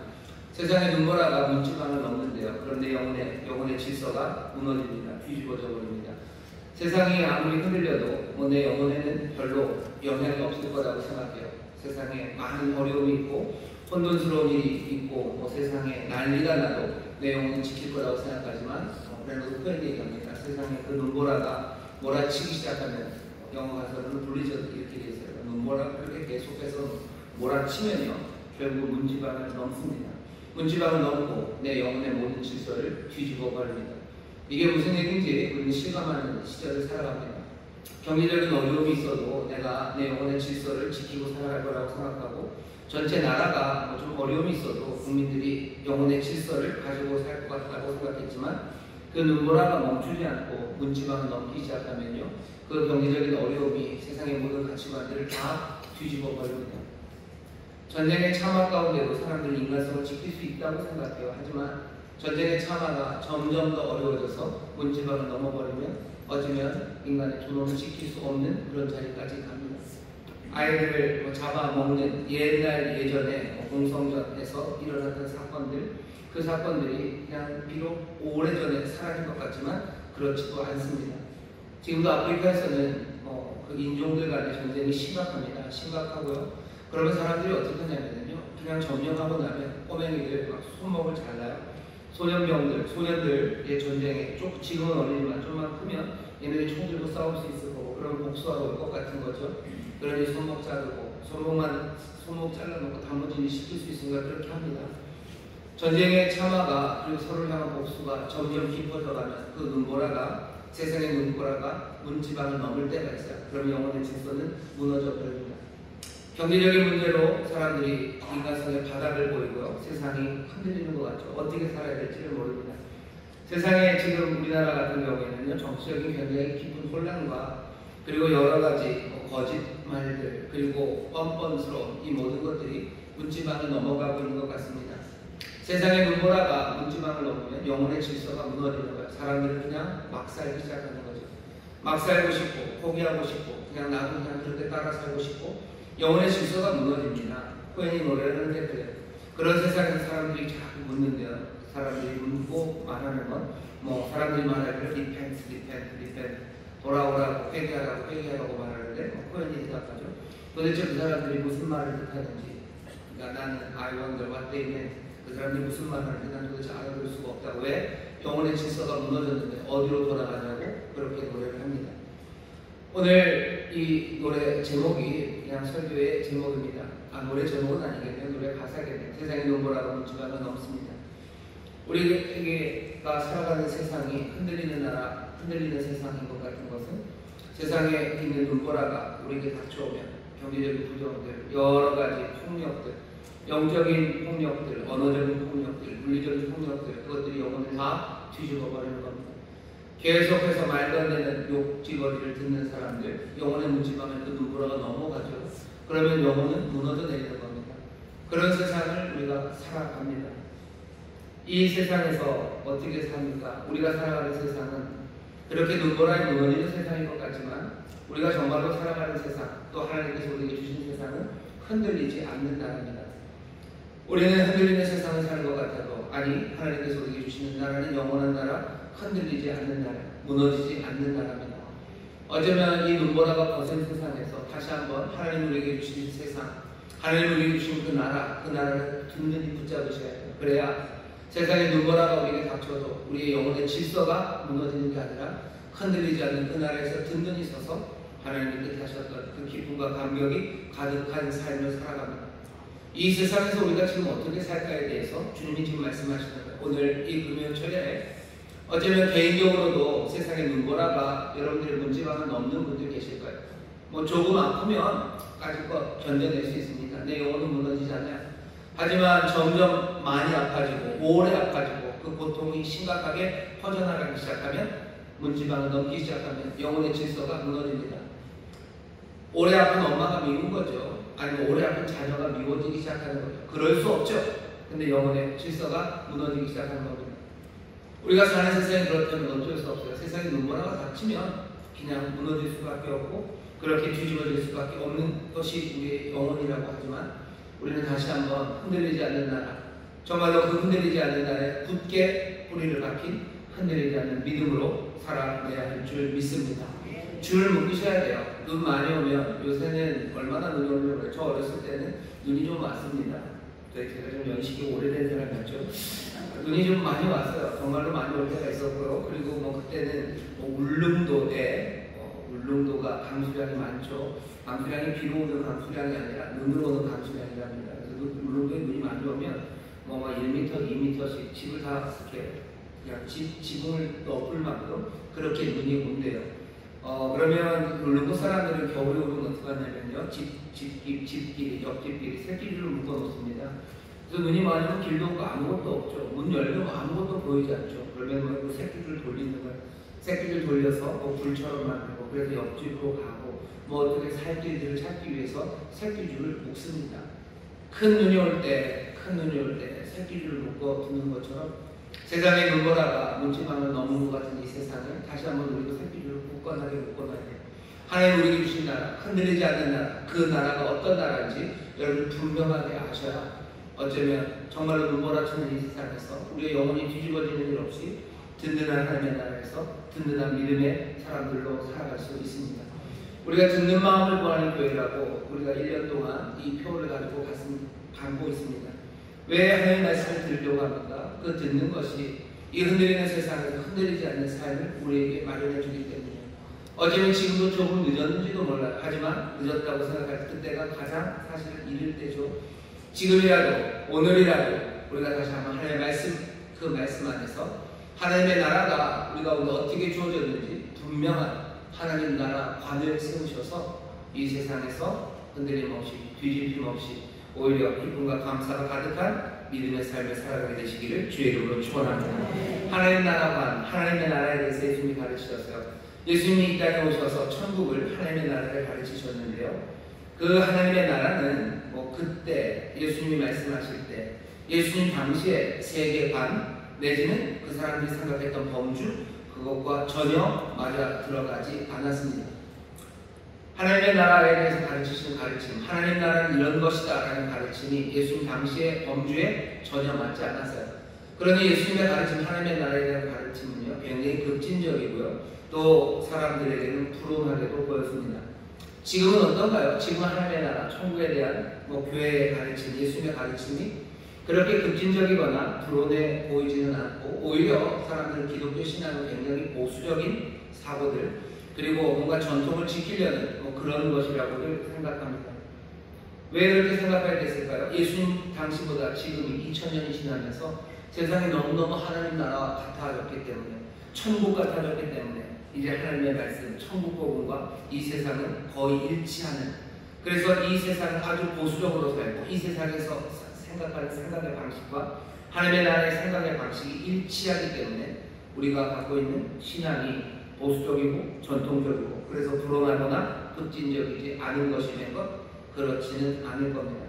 세상의 눈보라가 문지방을 넘는데요. 그런데 영혼의 질서가 무너집니다. 뒤집어져 버립니다. 세상이 아무리 흔들려도 내 영혼에는 별로 영향이 없을 거라고 생각해요. 세상에 많은 어려움이 있고 혼돈스러운 일이 있고 세상에 난리가 나도 내 영혼은 지킬 거라고 생각하지만 레너드 코엔이 얘기합니다. 세상에 그 눈보라가 몰아치기 시작하면 영어 가서는 블리저드 이렇게 돼 있어요. 눈보라가 그렇게 계속해서 몰아치면요 결국 문지방을 넘습니다. 문지방을 넘고 내 영혼의 모든 질서를 뒤집어 버립니다. 이게 무슨 얘기인지 우리는 실감하는 시절을 살아갑니다. 경제적인 어려움이 있어도 내가 내 영혼의 질서를 지키고 살아갈 거라고 생각하고, 전체 나라가 좀 어려움이 있어도 국민들이 영혼의 질서를 가지고 살 것 같다고 생각했지만, 그 눈보라가 멈추지 않고 문지방을 넘기 시작하면요, 그 경제적인 어려움이 세상의 모든 가치관들을 다 뒤집어 버립니다. 전쟁의 참화 가운데도 사람들은 인간성을 지킬 수 있다고 생각해요. 하지만 전쟁의 참화가 점점 더 어려워져서 문지방을 넘어버리면 어쩌면 인간의 존엄을 지킬 수 없는 그런 자리까지 갑니다. 아이들을 잡아먹는 예전에 공성전에서 일어났던 사건들, 그 사건들이 그냥 비록 오래전에 사라진 것 같지만 그렇지도 않습니다. 지금도 아프리카에서는 그 인종들 간의 전쟁이 심각합니다. 심각하고요. 그러면 사람들이 어떻게 하냐면요, 그냥 점령하고 나면 꼬맹이들 막 손목을 잘라요. 소년들의 전쟁에 지금은 어리지만 좀만 크면 얘네들이 총 들고 싸울 수 있을 거고, 그러면 복수하러 올 것 같은 거죠. 그러니 손목 자르고 손목 잘라놓고 단무지니 시킬 수 있으니까 그렇게 합니다. 전쟁의 참화가 그리고 서로를 향한 복수가 점점 깊어져가면 그 눈보라가, 세상의 눈보라가 문지방을 넘을 때가 있어요. 그럼 영혼의 질서는 무너져 버립니다. 경제적인 문제로 사람들이 인간성의 바닥을 보이고요, 세상이 흔들리는 것 같죠. 어떻게 살아야 될지를 모릅니다. 세상에 지금 우리나라 같은 경우에는요, 정치적인 굉장히 깊은 혼란과 그리고 여러 가지 거짓말들, 그리고 뻔뻔스러운 이 모든 것들이 문지방을 넘어가고 있는 것 같습니다. 세상의 눈보라가 문지방을 넘으면 영혼의 질서가 무너지는 거예요. 사람들은 그냥 막 살기 시작하는 거죠. 막 살고 싶고, 포기하고 싶고, 그냥 나도 그냥 그렇게 따라 살고 싶고, 영혼의 질서가 무너집니다. 코엔이 노래를 하는데 그래요. 그런 세상에서 사람들이 자꾸 묻는데요. 사람들이 묻고 말하는 건, 사람들이 말하기를 repent, 돌아오라고, 회개하라고 말하는데, 코엔이 대답하죠. 도대체 그 사람들이 무슨 말을 뜻하는지, 그러니까 나는 I wonder what they meant. 그 사람들이 무슨 말을 하는지 난 도대체 알아볼 수가 없다고. 왜? 영혼의 질서가 무너졌는데 어디로 돌아가냐고 그렇게 노래를 합니다. 오늘 이 노래 제목이 그냥 설교의 제목입니다. 노래 제목은 아니겠네요. 노래 가사겠네요. 세상의 눈보라가 문지방을 넘습니다. 우리가 살아가는 세상이 흔들리는 나라, 흔들리는 세상인 것 같은 것은, 세상에 있는 눈보라가 우리에게 닥쳐오면 경제적인 부정들, 여러 가지 폭력들, 영적인 폭력들, 언어적인 폭력들, 물리적인 폭력들, 그것들이 영혼을 다 뒤집어 버리는 겁니다. 계속해서 말도 안 되는 욕지거리를 듣는 사람들, 영혼의 문지방을 그 눈보라가 넘어가죠. 그러면 영혼은 무너져 내리는 겁니다. 그런 세상을 우리가 살아갑니다. 이 세상에서 어떻게 삽니까? 우리가 살아가는 세상은 그렇게 눈보라에 무너지는 세상인 것 같지만, 우리가 정말로 살아가는 세상, 또 하나님께서 우리에게 주신 세상은 흔들리지 않는 나라입니다. 우리는 흔들리는 세상을 사는 것 같아도, 아니, 하나님께서 우리에게 주시는 나라는 영원한 나라, 흔들리지 않는 나라, 무너지지 않는 나라입니다. 어쩌면 이 눈보라가 거센 세상에서 다시 한번 하나님 우리에게 주신 세상, 하나님 우리에게 주신 그 나라를 든든히 붙잡으셔야 해요. 그래야 세상의 눈보라가 우리에게 닥쳐도 우리의 영혼의 질서가 무너지는 게 아니라 흔들리지 않는 그 나라에서 든든히 서서 하나님이 뜻하셨던 그 기쁨과 감격이 가득한 삶을 살아갑니다. 이 세상에서 우리가 지금 어떻게 살까에 대해서 주님이 지금 말씀하시는 거예요. 오늘 이 금요일에 어쩌면 개인적으로도 세상의 눈보라가 여러분들의 문지방을 넘는 분들 계실 거예요. 조금 아프면 까짓것 견뎌낼 수 있습니다. 내 영혼은 무너지잖아요. 하지만 점점 많이 아파지고 오래 아파지고 그 고통이 심각하게 퍼져나가기 시작하면, 문지방을 넘기 시작하면 영혼의 질서가 무너집니다. 오래 아픈 엄마가 미운 거죠. 아니면 오래 아픈 자녀가 미워지기 시작하는 거죠. 그럴 수 없죠. 근데 영혼의 질서가 무너지기 시작하는 겁니다. 우리가 사는 세상이 그렇다면 어쩔 수 없어요. 세상에 눈보라가 닥치면 그냥 무너질 수밖에 없고, 그렇게 뒤집어질 수밖에 없는 것이 우리의 영혼이라고 하지만, 우리는 다시 한번 흔들리지 않는 나라, 정말로 그 흔들리지 않는 나라에 굳게 뿌리를 박힌 흔들리지 않는 믿음으로 살아내야 할 줄 믿습니다. 줄을 묶으셔야 돼요. 눈 많이 오면, 요새는 얼마나 눈이 오려고 그래요. 저 어렸을 때는 눈이 좀 왔습니다. 제가 좀 연식이 오래된 사람 같죠. 눈이 좀 많이 왔어요. 정말로 많이 올 때가 있었고요. 그리고 그때는 울릉도에, 울릉도가 강수량이 많죠. 강수량이 비로 오는 강수량이 아니라 눈으로 오는 강수량이랍니다. 그래서 울릉도에 눈이 많이 오면 1m, 2m씩 집을 다 이렇게 그냥 지붕을 덮을 만큼 그렇게 눈이 온대요. 그러면 르고 사람들은 겨울에 오면 어떻게 하냐면요. 집끼리, 옆집끼리 새끼줄을 묶어놓습니다. 그래서 눈이 많으면 길도 없고 아무것도 없죠. 문 열면 아무것도 보이지 않죠. 그러면 그 새끼줄 돌리는 거예요. 새끼줄 돌려서 뭐 불처럼 만들고, 그래서 옆집으로 가고, 뭐 어떻게 살길들을 찾기 위해서 새끼줄을 묶습니다. 큰 눈이 올 때 새끼줄을 묶어 두는 것처럼 세상의 눈보라가 문지방을 넘은 것 같은 이 세상을 다시 한번 우리도 새끼줄을 묶어놔야 돼요. 하나님 우리에게 주신 나라, 흔들리지 않는 나라, 그 나라가 어떤 나라인지 여러분 분명하게 아셔야 어쩌면 정말로 눈보라치는 이 세상에서 우리의 영혼이 뒤집어지는 일 없이 든든한 하나님의 나라에서 든든한 믿음의 사람들로 살아갈 수 있습니다. 우리가 듣는 마음을 구하는 교회라고 우리가 1년 동안 이 표를 가지고 가고 있습니다. 왜 하나님의 말씀을 들으려고 합니까? 그 듣는 것이 이 흔들리는 세상에서 흔들리지 않는 삶을 우리에게 마련해 주기 때문이에요. 어쩌면 지금도 조금 늦었는지도 몰라요. 하지만 늦었다고 생각할 때 그때가 가장 사실 이를 때죠. 지금이라도 오늘이라도 우리가 다시 한번 하나님의 말씀, 그 말씀 안에서 하나님의 나라가 우리가 오늘 어떻게 주어졌는지 분명한 하나님 나라 관을 세우셔서 이 세상에서 흔들림 없이 뒤집힘 없이 오히려 기쁨과 감사가 가득한 믿음의 삶을 살아가게 되시기를 주의 이름으로 축원합니다. 하나님 나라 관, 하나님의 나라에 대해서 예수님이 가르치셨어요. 예수님이 이 땅에 오셔서 천국을 하나님의 나라를 가르치셨는데요. 그 하나님의 나라는 그때 예수님이 말씀하실 때 예수님 당시에 세계관 내지는 그 사람들이 생각했던 범주 그것과 전혀 맞아 들어가지 않았습니다. 하나님의 나라에 대해서 가르치시는 가르침, 하나님 나라는 이런 것이다 라는 가르침이 예수님 당시의 범주에 전혀 맞지 않았어요. 그러니 예수님의 가르침, 하나님의 나라에 대한 가르침은요 굉장히 급진적이고요 또 사람들에게는 불온하게도 보였습니다. 지금은 어떤가요? 지금은 하나님의 나라, 천국에 대한 교회의 가르침, 예수님의 가르침이 그렇게 급진적이거나 불온해 보이지는 않고 오히려 사람들은 기독교 신앙은 굉장히 보수적인 사고들 그리고 뭔가 전통을 지키려는 그런 것이라고들 생각합니다. 왜 그렇게 생각하게 됐을까요? 예수님 당시보다 지금이 2000년이 지나면서 세상이 너무너무 하나님 나라와 같아졌기 때문에 천국 같아졌기 때문에 이제 하나님의 말씀, 천국 복음과 이 세상은 거의 일치하는 그래서 이 세상은 아주 보수적으로 살고 이 세상에서 생각하는 생각의 방식과 하나님의 나라의 생각의 방식이 일치하기 때문에 우리가 갖고 있는 신앙이 보수적이고 전통적이고 그래서 불온하거나 급진적이지 않은 것이면 그렇지는 않을 겁니다.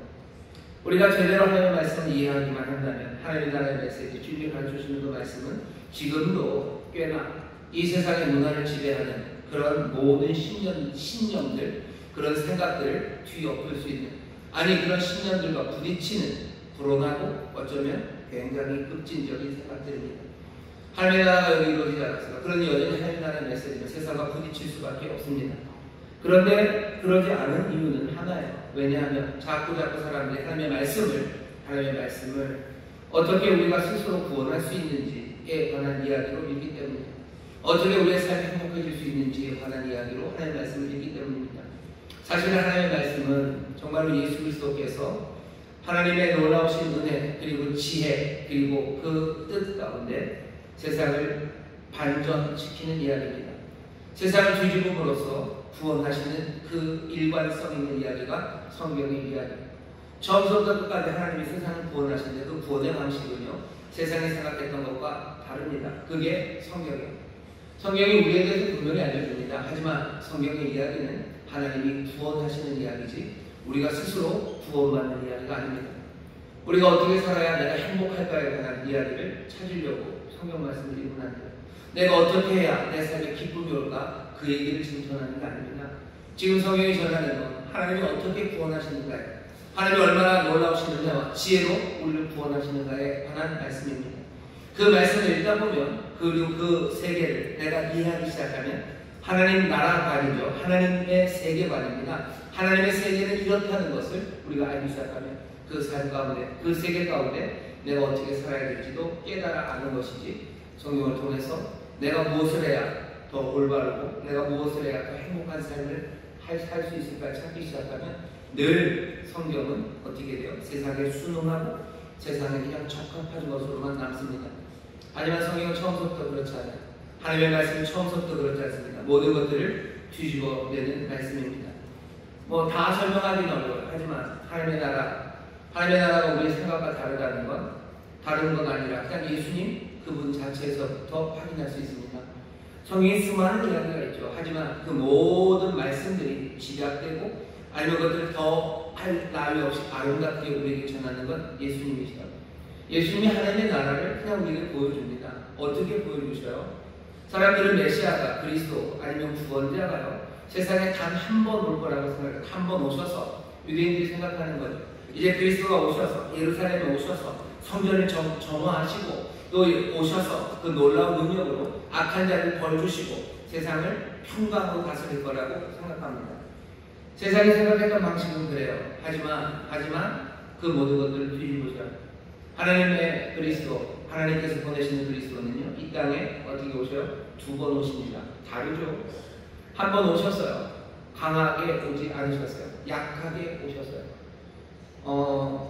우리가 제대로 하나님의 말씀을 이해하기만 한다면 하나님의 나라의 메시지, 주님이 가르쳐주시는 그 말씀은 지금도 꽤나 이 세상의 문화를 지배하는 그런 모든 신념들, 그런 생각들을 뒤엎을 수 있는 아니 그런 신념들과 부딪히는 불온하고 어쩌면 굉장히 급진적인 생각들입니다. 하나님의 나라가 여기 이루어지지 않았습니다. 그러니 여전히 하나님의 나라의 메시지는 세상과 부딪힐 수밖에 없습니다. 그런데 그러지 않은 이유는 하나예요. 왜냐하면 자꾸 사람들이 하나님의 말씀을 어떻게 우리가 스스로 구원할 수 있는지에 관한 이야기로 믿기 때문입니다. 어떻게 우리의 삶이 행복해질 수 있는지에 관한 이야기로 하나님의 말씀을 믿기 때문입니다. 사실 하나님의 말씀은 정말로 예수 그리스도께서 하나님의 놀라우신 은혜 그리고 지혜 그리고 그 뜻 가운데 세상을 반전시키는 이야기입니다. 세상을 뒤집음으로써 구원하시는 그 일관성 있는 이야기가 성경의 이야기입니다. 처음부터 끝까지 하나님이 세상을 구원하시는데 그 구원의 방식은요 세상이 생각했던 것과 다릅니다. 그게 성경이에요. 성경이 우리에 대해서 분명히 알려줍니다. 하지만 성경의 이야기는 하나님이 구원하시는 이야기지 우리가 스스로 구원받는 이야기가 아닙니다. 우리가 어떻게 살아야 내가 행복할까에 관한 이야기를 찾으려고 성경 말씀을 읽으면 안 돼요. 내가 어떻게 해야 내 삶에 기쁨이 올까 그 얘기를 지금 전하는 게 아닙니다. 지금 성경이 전하는 건 하나님이 어떻게 구원하시는가에 하나님이 얼마나 놀라우신 은혜와 지혜로 우리를 구원하시는가에 관한 말씀입니다. 그 말씀을 읽다 보면 그리고 그 세계를 내가 이해하기 시작하면 하나님 나라관이죠. 하나님의 세계관입니다. 하나님의 세계는 이렇다는 것을 우리가 알기 시작하면 그 삶 가운데, 그 세계 가운데 내가 어떻게 살아야 될지도 깨달아 아는 것이지 성경을 통해서 내가 무엇을 해야 더 올바르고 내가 무엇을 해야 더 행복한 삶을 살 수 있을까 찾기 시작하면 늘 성경은 어떻게 돼요? 세상에 순응하고 세상에 그냥 적합한 것으로만 남습니다. 하지만 성경은 처음부터 그렇지 않아요. 하나님의 말씀이 처음부터 그렇지 않습니까? 모든 것들을 뒤집어내는 말씀입니다. 뭐 다 설명하기는 어려워요. 하지만 하나님의 나라가 우리의 생각과 다르다는 다른 건 아니라 그냥 예수님 그분 자체에서부터 확인할 수 있습니다. 성경에 수많은 이야기가 있죠. 하지만 그 모든 말씀들이 집약되고 아니면 그것들을 더 할 나위 없이 아름답게 우리에게 전하는 건 예수님이시다. 예수님이 하나님의 나라를 그냥 우리에게 보여줍니다. 어떻게 보여주셔요? 사람들은 메시아가 그리스도 아니면 구원자가요 세상에 단 한 번 올 거라고 생각해요. 한 번 오셔서 유대인들이 생각하는 거죠. 이제 그리스도가 오셔서 예루살렘에 오셔서 성전을 정화하시고 또 오셔서 그 놀라운 능력으로 악한 자를 벌주시고 세상을 평강으로 다스릴 거라고 생각합니다. 세상이 생각했던 방식은 그래요. 하지만 그 모든 것들을 뒤집으셔. 하나님의 그리스도, 하나님께서 보내시는 그리스도는요 이 땅에 어떻게 오셔요? 두 번 오십니다. 다르죠. 한 번 오셨어요. 강하게 오지 않으셨어요. 약하게 오셨어요.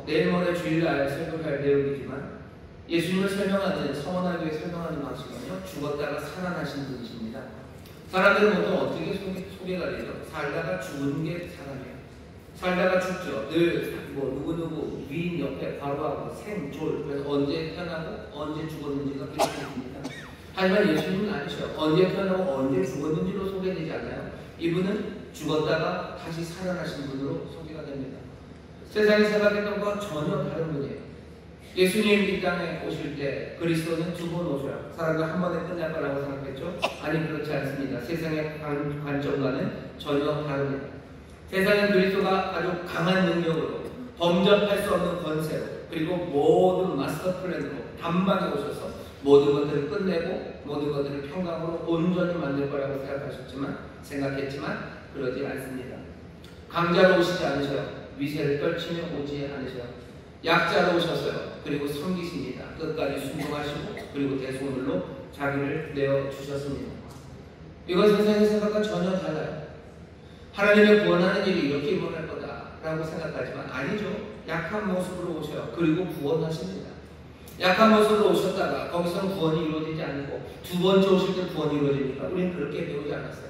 내일 모레 주일날 설교할 내용이지만 예수님을 설명하는 서원하교에 설명하는 방식은요 죽었다가 살아나신 분이십니다. 사람들은 보통 어떻게 소개가 되죠? 살다가 죽은 게 사람이에요. 살다가 죽죠. 늘 누구누구 위인 옆에 바로하고 생졸 그래서 언제 태어나고 언제 죽었는지가 기록됩니다. 하지만 예수님은 아니셔요. 언제 태어나고 언제 죽었는지로 소개되지 않아요. 이분은 죽었다가 다시 살아나신 분으로 소개가 됩니다. 세상이 생각했던 것과 전혀 다른 분이에요. 예수님 이 땅에 오실 때 그리스도는 두 번 오셔요. 사람들 한 번에 끝날 거라고 생각했죠? 아니 그렇지 않습니다. 세상의 관점과는 전혀 다릅니다. 세상은 그리스도가 아주 강한 능력으로 범접할 수 없는 권세로 그리고 모든 마스터 플랜으로 단방에 오셔서 모든 것들을 끝내고 모든 것들을 평강으로 온전히 만들 거라고 생각했지만 그러지 않습니다. 강자로 오시지 않으셔요. 위세를 떨치며 오지 않으셔요. 약자로 오셨어요. 그리고 섬기십니다. 끝까지 순종하시고 그리고 대속물로 자기를 내어주셨습니다. 이건 세상의 생각과 전혀 달라요. 하나님의 구원하는 일이 이렇게 일어날 거다라고 생각하지만 아니죠. 약한 모습으로 오셔요. 그리고 구원하십니다. 약한 모습으로 오셨다가 거기서는 구원이 이루어지지 않고 두 번째 오실 때 구원이 이루어집니까? 우리는 그렇게 배우지 않았어요.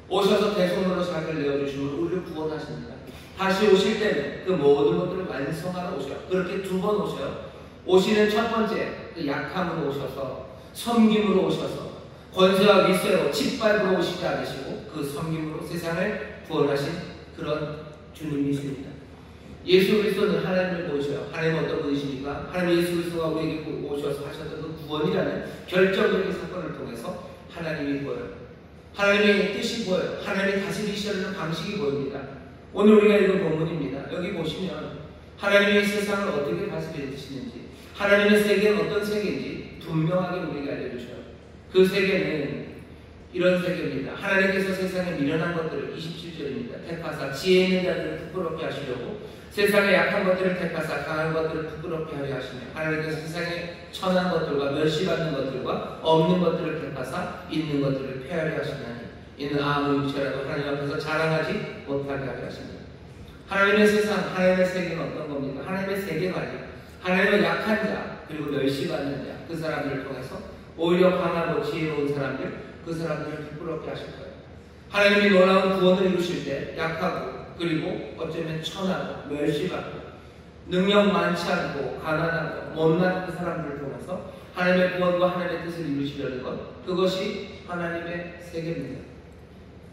오셔서 대속물로 자기를 내어주시면 우리를 구원하십니다. 다시 오실 때는 그 모든 것들을 완성하러 오셔요. 그렇게 두 번 오셔요. 오시는 첫 번째 그 약함으로 오셔서 섬김으로 오셔서 권세와 위세로 짓밟으러 오시지 않으시고 그 섬김으로 세상을 구원하신 그런 주님이십니다. 예수 그리스도는 하나님을 보이셔요. 하나님은 어떤 분이십니까? 하나님 예수 그리스도가 우리에게 오셔서 하셨던 그 구원이라는 결정적인 사건을 통해서 하나님이 보여요. 하나님의 뜻이 보여요. 하나님이 다스리시려는 방식이 보입니다. 오늘 우리가 읽은 본문입니다. 여기 보시면 하나님의 세상을 어떻게 다스리시는지 하나님의 세계는 어떤 세계인지 분명하게 우리에게 알려주셔요. 그 세계는 이런 세계입니다. 하나님께서 세상에 미련한 것들을 27절입니다. 택하사 지혜 있는 자들을 부끄럽게 하시려고 세상에 약한 것들을 택하사 강한 것들을 부끄럽게 하려 하시며 하나님께서 세상에 천한 것들과 멸시받는 것들과 없는 것들을 택하사 있는 것들을 폐하려 하시나니 이는 아무 육체라도 하나님 앞에서 자랑하지 못하게 하려 하십니다. 하나님의 세상, 하나님의 세계는 어떤 겁니까? 하나님의 세계가 아니라 하나님의 약한 자 그리고 멸시받는 자 그 사람들을 통해서 오히려 강하고 지혜로운 사람들 그 사람들을 부끄럽게 하실 거예요. 하나님이 놀라운 구원을 이루실 때 약하고 그리고 어쩌면 천하고 멸시받고 능력 많지 않고 가난하고 못난 그 사람들을 통해서 하나님의 구원과 하나님의 뜻을 이루시려는 것 그것이 하나님의 세계입니다.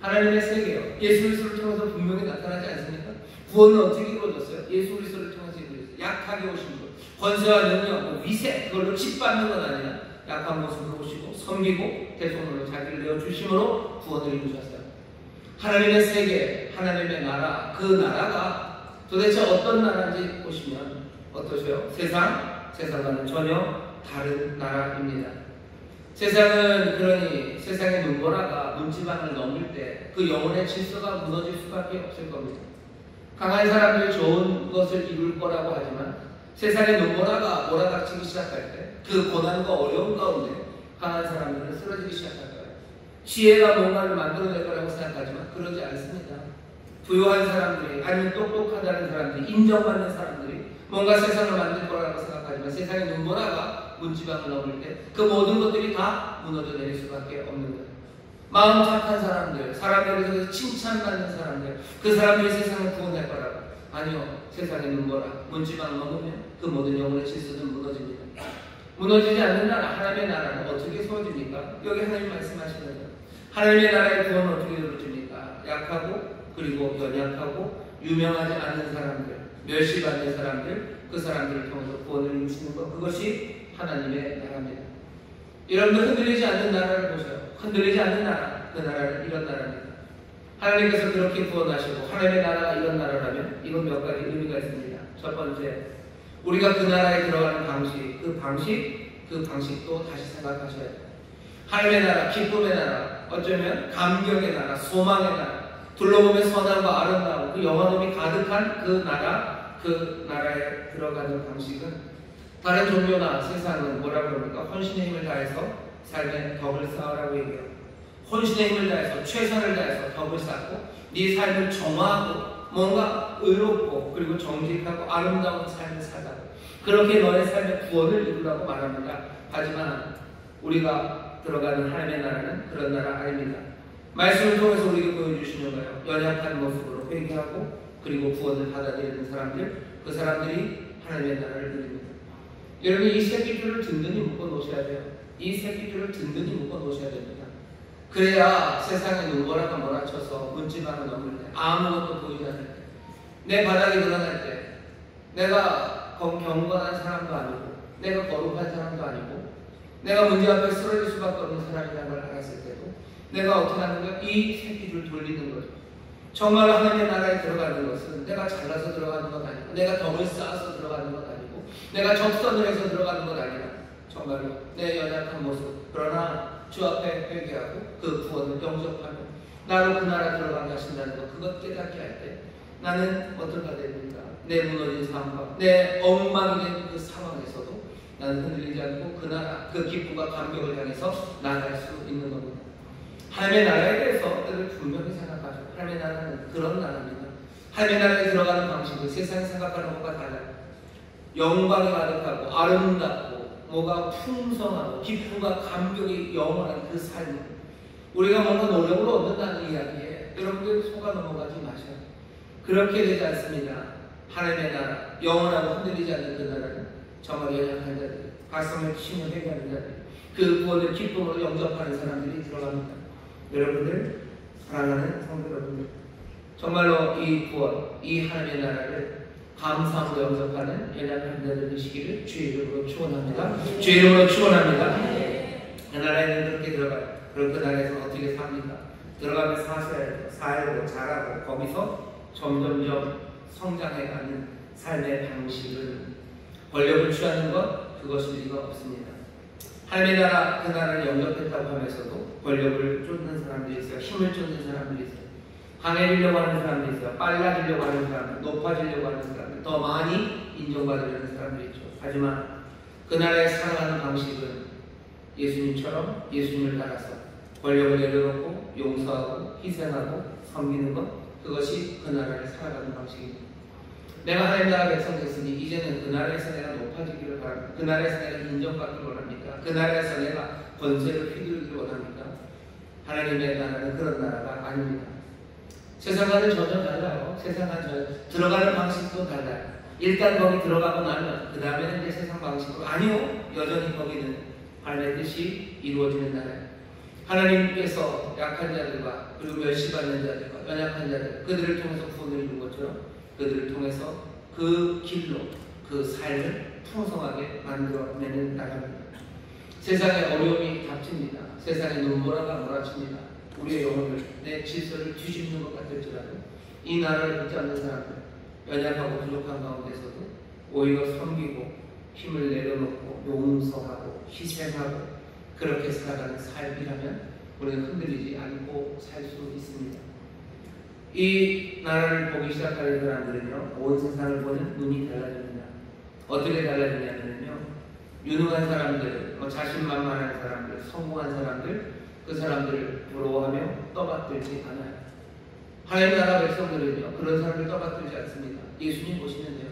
하나님의 세계요. 예수 그리스도를 통해서 분명히 나타나지 않습니까? 구원은 어떻게 이루어졌어요? 예수 그리스도를 통해서 이루어졌어요. 약하게 오신 분, 권세와 능력, 위세 그걸로 짓밟는 건 아니라 약한 모습으로 오시고 섬기고 대속물로 자기를 내어주심으로 구원을 이루셨어요. 하나님의 세계, 하나님의 나라, 그 나라가 도대체 어떤 나라인지 보시면 어떠세요? 세상과는 전혀 다른 나라입니다. 세상은 그러니 세상의 눈보라가 문지방을 넘을 때 그 영혼의 질서가 무너질 수밖에 없을 겁니다. 강한 사람들이 좋은 것을 이룰 거라고 하지만 세상의 눈보라가 몰아닥치기 시작할 때 그 고난과 어려움 가운데 강한 사람들은 쓰러지기 시작할 거예요. 지혜가 뭔가를 만들어낼 거라고 생각하지만 그러지 않습니다. 부유한 사람들이 아니면 똑똑하다는 사람들이 인정받는 사람들이 뭔가 세상을 만들 거라고 생각하지만 세상의 눈보라가 문지방을 넘을 때 그 모든 것들이 다 무너져 내릴 수밖에 없는 거예요. 마음 착한 사람들, 사람들에서 칭찬받는 사람들, 그 사람들이 세상을 구원할 거라고. 아니요, 세상에 눈보라 문지방 넘으면 그 모든 영혼의 질서는 무너집니다. 무너지지 않는 나라, 하나님의 나라는 어떻게 세워집니까? 여기 하나님 말씀하시는 거예요. 하나님의 나라의 구원은 어떻게 이루어집니까? 약하고 그리고 연약하고 유명하지 않은 사람들, 멸시받는 사람들, 그 사람들을 통해서 구원을 이루시는 것, 그것이 하나님의 나라입니다. 여러분들 흔들리지 않는 나라를 보세요. 흔들리지 않는 나라, 그 나라는 이런 나라입니다. 하나님께서 그렇게 구원하시고 하나님의 나라가 이런 나라라면 이건 몇 가지 의미가 있습니다. 첫 번째, 우리가 그 나라에 들어가는 방식, 그 방식도 다시 생각하셔야 돼요. 하나님의 나라, 기쁨의 나라, 어쩌면 감격의 나라, 소망의 나라, 둘러보면 선함과 아름다움, 그 영화음이 가득한 그 나라에 들어가는 방식은 다른 종교나 세상은 뭐라고 그럽니까? 혼신의 힘을 다해서 삶의 덕을 쌓으라고 얘기해요. 혼신의 힘을 다해서 최선을 다해서 덕을 쌓고 네 삶을 정화하고 뭔가 의롭고 그리고 정직하고 아름다운 삶을 살라고, 그렇게 너의 삶의 구원을 이루라고 말합니다. 하지만 우리가 들어가는 하나님의 나라는 그런 나라 아닙니다. 말씀을 통해서 우리에게 보여주시는 거예요. 연약한 모습으로 회개하고 그리고 구원을 받아들이는 사람들, 그 사람들이 하나님의 나라를 누립니다. 여러분, 이 새끼줄을 든든히 묶어 놓으셔야 돼요. 이 새끼줄을 든든히 묶어 놓으셔야 됩니다. 그래야 세상에 눈보라가 몰아쳐서 문지방을 넘을 때, 아무것도 보이지 않을 때, 내 바닥이 드러날 때, 내가 경건한 사람도 아니고 내가 거룩한 사람도 아니고 내가 문제 앞에 쓰러질 수밖에 없는 사람이라는 걸 알았을 때도 내가 어떻게 하는 거야? 이 새끼줄 돌리는 거죠. 정말 하나님의 나라에 들어가는 것은 내가 잘나서 들어가는 것 아니고 내가 덕을 쌓아서 들어가는 것 아니고 내가 적선을 해서 들어가는 것 아니라 정말로 내 연약한 모습, 그러나 주 앞에 회개하고 그 구원을 영접하며 나로 그 나라 들어가게 하신다는 것, 그것 깨닫게 할 때 나는 어떨까 됩니까? 내 무너진 삶과 내 엉망이 된 그 상황에서도 나는 흔들리지 않고 그 나라, 그 기쁨과 감격을 향해서 나아갈 수 있는 겁니다. 하나님의 나라에 대해서 늘 분명히 생각하죠. 하나님의 나라는 그런 나라입니다. 하나님의 나라에 들어가는 방식은 세상이 생각하는 것과 달라요. 영광이 가득하고 아름답고 뭐가 풍성하고 기쁨과 감격이 영원한 그 삶, 우리가 뭔가 노력으로 얻는다는 이야기에 여러분들 속아 넘어가지 마셔요. 그렇게 되지 않습니다. 하나님의 나라, 영원하고 흔들리지 않는 그 나라는 정말 연약한 자들, 가슴을 치며 회개하는 자들, 그 구원을 기쁨으로 영접하는 사람들이 들어갑니다. 여러분들, 사랑하는 성도 여러분들, 정말로 이 구원, 이 하나님의 나라를 감사함으로 영접하는 연약한 자들 되시기를 주의 이름으로 축원합니다. 주의 이름으로 축원합니다. 그 나라에는 그렇게 들어가요. 그럼 그 나라에서 어떻게 삽니까? 들어가면 사셔야 살고 자라고 거기서 점점점 성장해가는 삶의 방식은 권력을 취하는 것, 그것일 리가 없습니다. 하나님의 나라, 그 나라를 영접했다고 하면서도 권력을 쫓는 사람들이 있어요. 힘을 쫓는 사람들이 있어요. 강해지려고 하는 사람들이 있어요. 빨라지려고 하는 사람들, 높아지려고 하는 사람들, 더 많이 인정받으려는 사람들이 있죠. 하지만 그 나라에 살아가는 방식은 예수님처럼 예수님을 따라서 권력을 내려놓고 용서하고 희생하고 섬기는 것, 그것이 그 나라를 살아가는 방식입니다. 내가 하나님 나라 백성 됐으니 이제는 그 나라에서 내가 높아지기를 바랍니다. 그 나라에서 내가 인정받기를 원합니까? 그 나라에서 내가 권세를 휘두르기를 원합니까? 하나님의 나라는 그런 나라가 아닙니다. 세상과는 전혀 달라요. 세상과는 들어가는 방식도 달라요. 일단 거기 들어가고 나면 그 다음에는 이제 세상 방식으로, 아니요, 여전히 거기는 하나님의 뜻이 이루어지는 나라예요. 하나님께서 약한 자들과 그리고 멸시받는 자들과 연약한 자들, 그들을 통해서 구원을 이룬 것처럼 그들을 통해서 그 길로 그 삶을 풍성하게 만들어내는 나라입니다. 세상에 어려움이 닥칩니다. 세상에 눈보라가 몰아칩니다. 우리의 영혼을, 내 질서를 뒤집는 것 같을지라도 이 나라를 믿지 않는 사람들, 연약하고 부족한 가운데서도 오히려 섬기고 힘을 내려놓고 용서하고 희생하고 그렇게 살아가는 삶이라면 우리는 흔들리지 않고 살 수 있습니다. 이 나라를 보기 시작하는 사람들은요, 온 세상을 보는 눈이 달라집니다. 어떻게 달라지냐면요, 유능한 사람들, 자신만만한 사람들, 성공한 사람들, 그 사람들을 부러워하며 떠받들지 않아요. 하나님 나라 백성들은요, 그런 사람을 떠받들지 않습니다. 예수님 보시면요,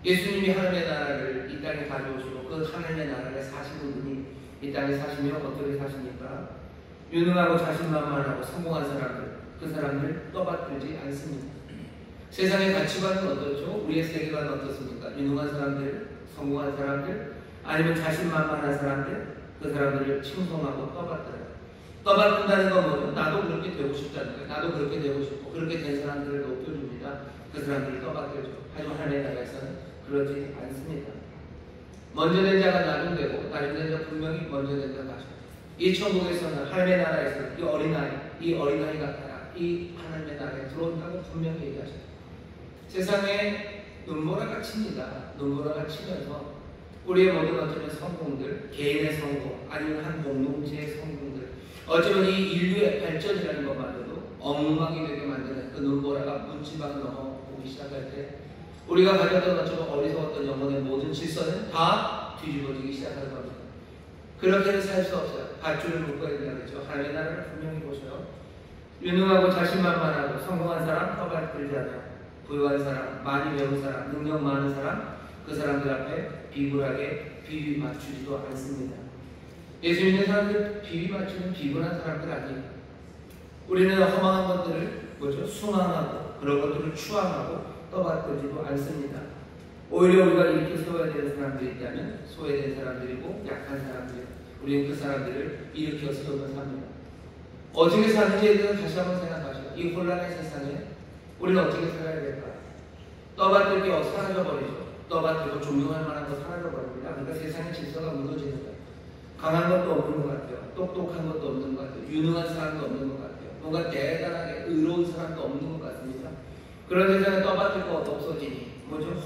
예수님이 하나님의 나라를 이 땅에 가져오시고 그 하나님의 나라를 사시는 분이 이 땅에 사시며 어떻게 사십니까? 유능하고 자신만만하고 성공한 사람들, 그 사람들 떠받들지 않습니다. 세상의 가치관은 어떻죠? 우리의 세계관은 어떻습니까? 유능한 사람들, 성공한 사람들, 아니면 자신만만한 사람들, 그 사람들을 칭송하고 떠받들어요. 떠받든다는 건 뭐죠? 나도 그렇게 되고 싶다는 거예요. 나도 그렇게 되고 싶고 그렇게 된 사람들을 높여줍니다. 그 사람들을 떠받들죠. 하지만 하나님의 나라에서는 그러지 않습니다. 먼저 된 자가 나중 되고 나중 된 자 분명히 먼저 된 자가 나중. 이 천국에서는 하나님의 나라에서는 이 어린아이 같아라. 이 하나님의 나라에 들어온다고 분명히 얘기하셔요. 세상에 눈보라가 칩니다. 눈보라가 치면서 우리의 모든 어쩌면 성공들, 개인의 성공, 아니면 한 공동체의 성공들, 어쩌면 이 인류의 발전이라는 것만으로도 엉망이 되게 만드는 그 눈보라가 문지방 넘어 보기 시작할 때 우리가 가졌던 어쩌면 어리석었던 영혼의 모든 질서는 다 뒤집어지기 시작할 겁니다. 그렇게는 살 수 없어요. 밧줄을 묶어야 된다고 했죠. 하나님의 나라를 분명히 보셔요. 유능하고 자신만만하고 성공한 사람 떠받들지 않아요. 부유한 사람, 많이 배운 사람, 능력 많은 사람, 그 사람들 앞에 비굴하게 비위 맞추지도 않습니다. 예수 믿는 사람들 비위 맞추는 비굴한 사람들 아니에요. 우리는 허망한 것들을 수망하고 그런 것들을 추앙하고 떠받들지도 않습니다. 오히려 우리가 이렇게 세워야 되는 사람들이 있다면 소외된 사람들이고 약한 사람들, 우리는 그 사람들을 일으켜 세우는 사람입니다. 어떻게 사는지에 대해서 다시 한번 생각하시고 이 혼란의 세상에 우리는 어떻게 살아야 될까? 떠받들 게 사라져버리죠. 떠받들고 존경할 만한 거 사라져버립니다. 그러니까 세상의 질서가 무너지는 거예요. 강한 것도 없는 것 같아요. 똑똑한 것도 없는 것 같아요. 유능한 사람도 없는 것 같아요. 뭔가 대단하게 의로운 사람도 없는 것 같습니다. 그런 세상에 떠받들 거 없어지니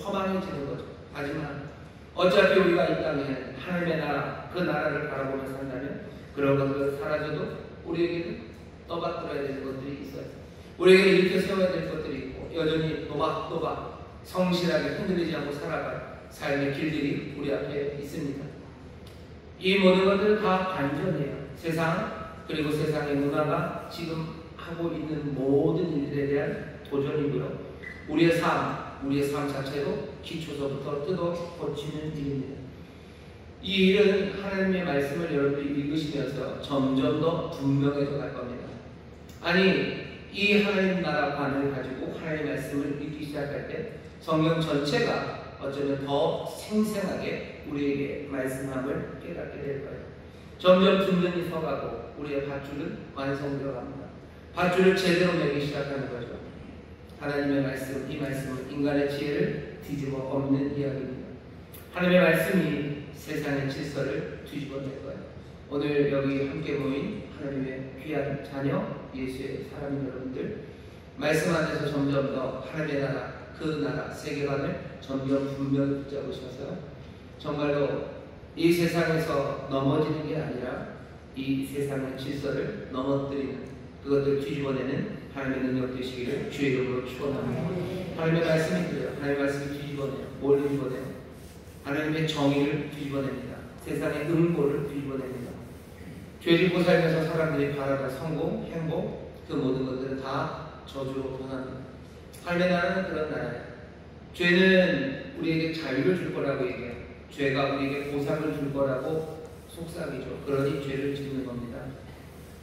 허망해지는 거죠. 하지만 어차피 우리가 이 땅에 하나님의 나라, 그 나라를 바라보며 산다면 그런 것들 사라져도 우리에게는 떠받들어야 되는 것들이 있어요. 우리에게 이렇게 세워야 될 것들이 있고 여전히 노박노박 성실하게 흔들리지 않고 살아갈 삶의 길들이 우리 앞에 있습니다. 이 모든 것들은 다 반전이에요. 세상 그리고 세상의 문화가 지금 하고 있는 모든 일들에 대한 도전이고요. 우리의 삶 자체도 기초서부터 뜯어 고치는 일입니다. 이 일은 하나님의 말씀을 여러분들이 읽으시면서 점점 더 분명해져 갈 겁니다. 아니 이 하나님 나라 관을 가지고 하나님의 말씀을 읽기 시작할 때 성경 전체가 어쩌면 더 생생하게 우리에게 말씀함을 깨닫게 될 거예요. 점점 든든히 서가고 우리의 밧줄은 완성되어 갑니다. 밧줄을 제대로 매기 시작하는 거죠. 하나님의 말씀, 이 말씀은 인간의 지혜를 뒤집어 엎는 이야기입니다. 하나님의 말씀이 세상의 질서를 뒤집어낼 거예요. 오늘 여기 함께 모인 하나님의 귀한 자녀, 예수의 사랑하는 여러분들, 말씀 안에서 점점 더 하나님의 나라, 그 나라, 세계관을 점점 분명히 붙잡으셔서 정말로 이 세상에서 넘어지는 게 아니라 이 세상의 질서를 넘어뜨리는, 그것들을 뒤집어내는 하나님의 능력 되시기를 주의 이름으로 축원합니다. 하나님의 말씀이 그래요. 하나님의 말씀이 뒤집어내요. 뭘 뒤집어내요? 하나님의 정의를 뒤집어냅니다. 세상의 음보를 뒤집어냅니다. 죄 짓고 살면서 사람들이 바라는 성공, 행복, 그 모든 것들은 다 저주로 변합니다. 하나님의 나라는 그런 나라예요. 죄는 우리에게 자유를 줄 거라고 얘기해요. 죄가 우리에게 보상을 줄 거라고 속삭이죠. 그러니 죄를 짓는 겁니다.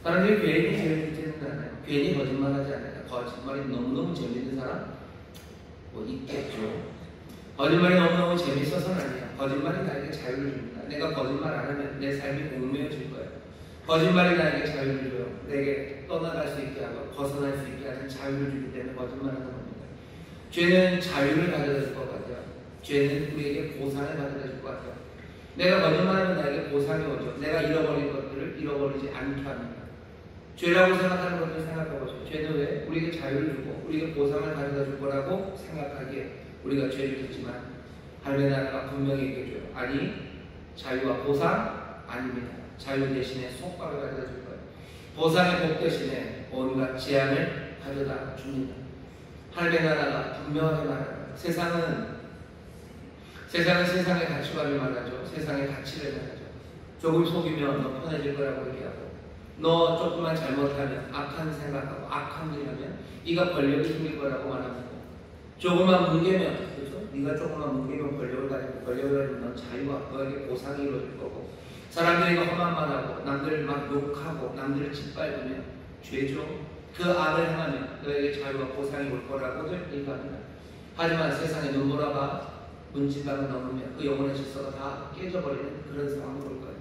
사람들이 괜히 죄를 짓는 않아요. 괜히 거짓말하지 않아요. 거짓말이 너무너무 재밌는 사람 있겠죠. 거짓말이 너무너무 재밌어서는 아니에요. 거짓말이 나에게 자유를 줍니다. 내가 거짓말 안 하면 내 삶이 공명해질 거예요. 거짓말이 나에게 자유를 줘요. 내게 떠나갈 수 있게 하고 벗어날 수 있게 하는 자유를 주기 때문에 거짓말하는 겁니다. 죄는 자유를 가져다 줄 것 같아요. 죄는 우리에게 보상을 가져다 줄 것 같아요. 내가 거짓말하면 나에게 보상이 오죠. 내가 잃어버린 것들을 잃어버리지 않게 합니다. 죄라고 생각하는 것을 생각해보죠. 죄는 왜? 우리에게 자유를 주고 우리에게 보상을 가져다 줄 거라고 생각하기에 우리가 죄를 짓지만 하나님의 나라가 분명히 얘기해줘요. 아니, 자유와 보상 아닙니다. 자유 대신에 속박을 가져다 줄 거예요. 보상의 복 대신에 온갖 재앙을 가져다 줍니다. 하나님의 나라가 분명하게 말합니다. 세상은 세상의 가치관을 말하죠. 세상의 가치를 말하죠. 조금 속이면 너 편해질 거라고 얘기하고, 너 조금만 잘못하면, 악한 생각하고 악한 일 하면 네가 권력이 생길 거라고 말합니다. 조금만 뭉개면, 그렇죠? 네가 조금만 무기면 권력을 가지고 넌 자유와 너에게 보상이 이루어질 거고 사람들이 이거 험한만 하고 남들을 막 욕하고 남들을 짓밟으면 죄죠. 그 악을 행하면 너에게 자유와 보상이 올 거라고들 얘기합니다. 하지만 세상에 눈보라가 문지방을 넘으면 그 영혼의 질서가 다 깨져버리는 그런 상황이 올 거예요.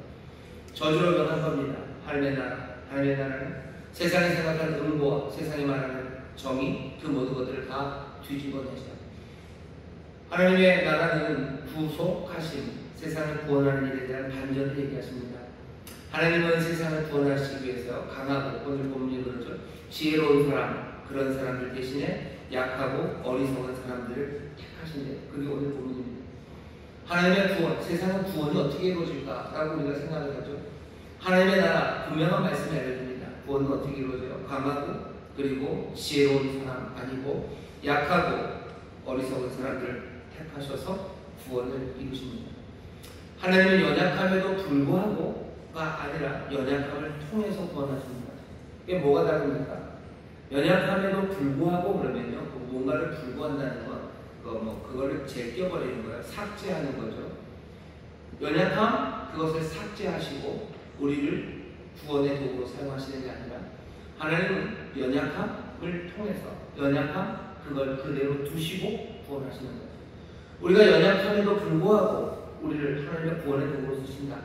저주로 변한 겁니다. 하나님의 나라. 하나님의 나라는 세상이 생각하는 음보와 세상이 말하는 정의 그 모든 것들을 다 뒤집어내죠. 하나님의 나라는 구속하심, 세상을 구원하는 일에 대한 반전을 얘기하십니다. 하나님은 세상을 구원하시기 위해서 강하고 오늘 본문이 그러죠. 지혜로운 사람, 그런 사람들 대신에 약하고 어리석은 사람들을 택하신대. 그게 오늘 본문입니다. 하나님의 구원, 세상은 구원이 어떻게 이루어질까라고 우리가 생각을 하죠. 하나님의 나라, 분명한 말씀이 알려줍니다. 구원은 어떻게 이루어져요? 강하고 그리고 지혜로운 사람 아니고 약하고 어리석은 사람들을 택하셔서 구원을 이루십니다. 하나님은 연약함에도 불구하고가 아니라 연약함을 통해서 구원하십니다. 이게 뭐가 다릅니까? 연약함에도 불구하고 그러면요, 뭔가를 불구한다는 건 그거를 제껴버리는 거예요. 삭제하는 거죠. 연약함 그것을 삭제하시고 우리를 구원의 도구로 사용하시는 게 아니라 하나님은 연약함을 통해서 연약함 그걸 그대로 두시고 구원하시는 거예요. 우리가 연약함에도 불구하고 우리를 하나님의 구원의 도구로 쓰신다.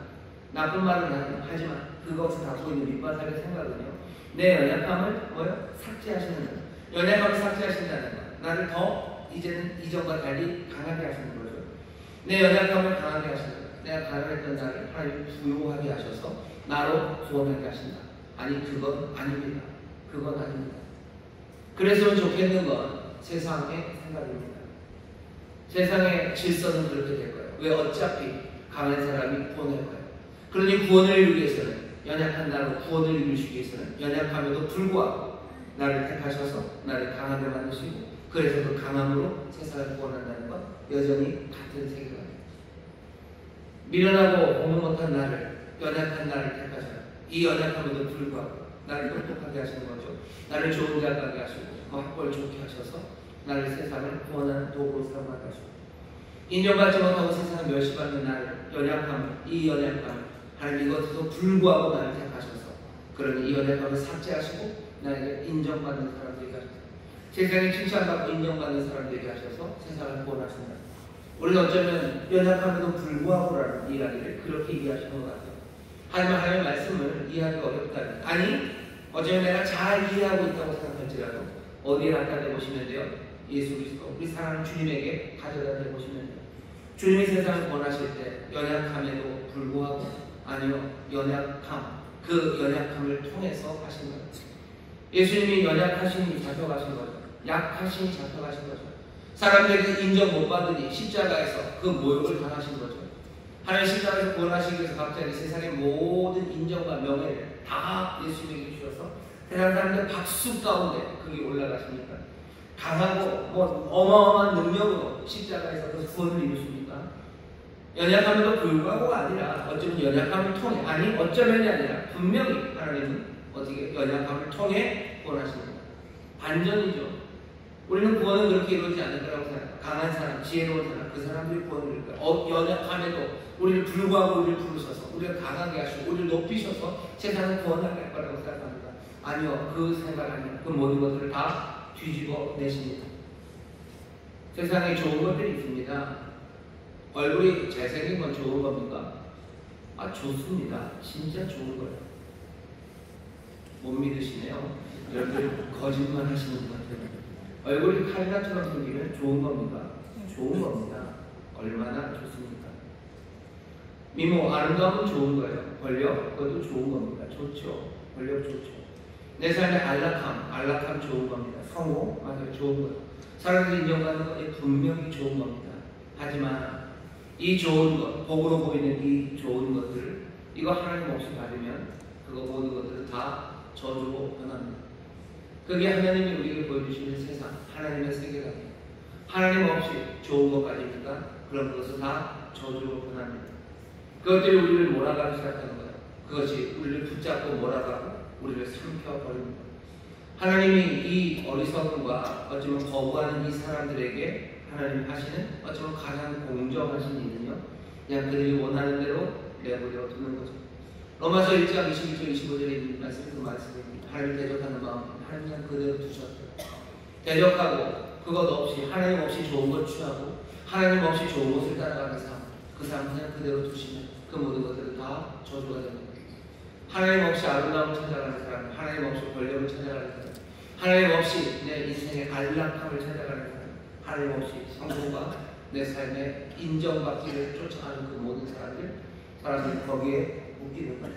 나쁜 말은 하지만 그것을 갖고 있는 밑바닥의 생각은요. 내 연약함을 삭제하시는 거예요. 연약함을 삭제하신다는 거. 나를 더 이제는 이전과 달리 강하게 하시는 거죠. 내 연약함을 강하게 하시는 거예요. 내가 가난했던 나를 하나님 부요하게 하셔서 나로 구원하게 하신다. 아니 그건 아닙니다. 그건 아닙니다. 그래서 좋겠는 건 세상의 생각입니다. 세상의 질서는 그렇게 될 거예요. 왜? 어차피 강한 사람이 구원할 거예요. 그러니 구원을 이루기 위해서는 연약한 나로 구원을 이루시기 위해서는 연약함에도 불구하고 나를 택하셔서 나를 강하게 만드시고 그래서 그 강함으로 세상을 구원한다는 건 여전히 같은 세계관입니다. 미련하고 공부 못한 나를 연약한 나를 택하셔요. 이 연약함에도 불구하고 나를 똑똑하게 하시는 거죠. 나를 좋은 대학 가게 하시고 학벌 좋게 하셔서 나를 세상을 구원하는 도구로 사용하게 하시고 인정받지 못하고 세상을 멸시받는 나를 이 연약함을 하나님 이것에도 불구하고 나를 택하셔서 그러니 이 연약함을 삭제하시고 나에게 인정받는 사람 되게 하셔서 세상에 칭찬받고 인정받는 사람 되게 하셔서 세상을 구원하신다. 우리는 어쩌면 연약함에도 불구하고라는 이야기를 그렇게 이해하시는 것 같아요. 하지만 하나님의 말씀을 이해하기가 어렵다면 아니 어쩌면 내가 잘 이해하고 있다고 생각할지라도 어디에 갖다 대보시면 돼요? 예수 그리스도 우리 사랑하는 주님에게 가져다 대보시면 돼요. 주님이 세상을 구원하실 때 연약함에도 불구하고 아니요 연약함 그 연약함을 통해서 하신 거예요. 예수님이 연약하심이 잡혀가신 거죠. 약하심이 잡혀가신 거죠. 사람들에게 인정 못 받으니 십자가에서 그 모욕을 당하신 거죠. 하나님 십자가에서 구원하시기 위해서 갑자기 세상의 모든 인정과 명예를 다 예수님에게 주셔서 세상 사람들 박수 가운데 거기 올라가십니까? 강하고 어마어마한 능력으로 십자가에서 그 구원을 이루십니까? 연약함에도 불구하고가 아니라 어쩌면 연약함을 통해 아니 어쩌면이 아니라 분명히 하나님은 어떻게 연약함을 통해 구원하십니다. 반전이죠. 우리는 구원은 그렇게 이루어지지 않을 거라고 생각합니다. 강한 사람, 지혜로운 사람, 그 사람들이 구원을 이룰 거예요. 연약함에도 우리를 불구하고 우리를 부르셔서 우리를 강하게 하시고 우리를 높이셔서 세상을 구원하게 할 거라고 생각합니다. 아니요. 그 생각 아니에요. 그 모든 것들을 다 뒤집어 내십니다. 세상에 좋은 것들이 있습니다. 얼굴이 잘생긴 건 좋은 겁니까? 좋습니다. 진짜 좋은 거예요. 못 믿으시네요. 여러분들 거짓말 하시는 것 같아요. 얼굴이 칼날처럼 생기면 좋은 겁니까? 좋은 겁니다. 얼마나 좋습니까? 미모, 아름다움은 좋은 거예요. 권력, 그것도 좋은 겁니다. 좋죠. 권력 좋죠. 내 삶의 안락함 좋은 겁니다. 성공, 맞아요. 좋은 거예요. 사람들이 인정받는 건 분명히 좋은 겁니다. 하지만 이 좋은 것, 복으로 보이는 이 좋은 것들을 이거 하나님 없이 받으면 그거 모든 것들은 다 저주로 변합니다. 그게 하나님이 우리에게 보여주시는 세상, 하나님의 세계관이에요. 하나님 없이 좋은 것까지니까 그런 것은 다 저주로 변합니다. 그것들이 우리를 몰아가기 시작하는 거예요. 그것이 우리를 붙잡고 몰아가고 우리를 삼켜버립니다. 하나님이 이 어리석음과 어쩌면 거부하는 이 사람들에게 하나님 하시는 어쩌면 가장 공정하신 일은요, 그냥 그들이 원하는 대로 내버려 두는 거죠. 로마서 1장 21절 25절에 있는 말씀이 그 말씀입니다. 하나님 대적하는 마음 하나님 그냥 그대로 두셨대요. 대적하고 그것 없이 하나님 없이 좋은 것 취하고 하나님 없이 좋은 것을 따라가는 삶, 그 삶 그냥 그대로 두시면 그 모든 것들은 다 저주가 됩니다. 하나님 없이 아름다움을 찾아가는 사람, 하나님 없이 권력을 찾아가는 사람, 하나님 없이 내 인생의 안락함을 찾아가는 사람, 하나님 없이 성공과 내 삶의 인정받기를 쫓아가는 그 모든 사람들 거기에 묶이는 거예요.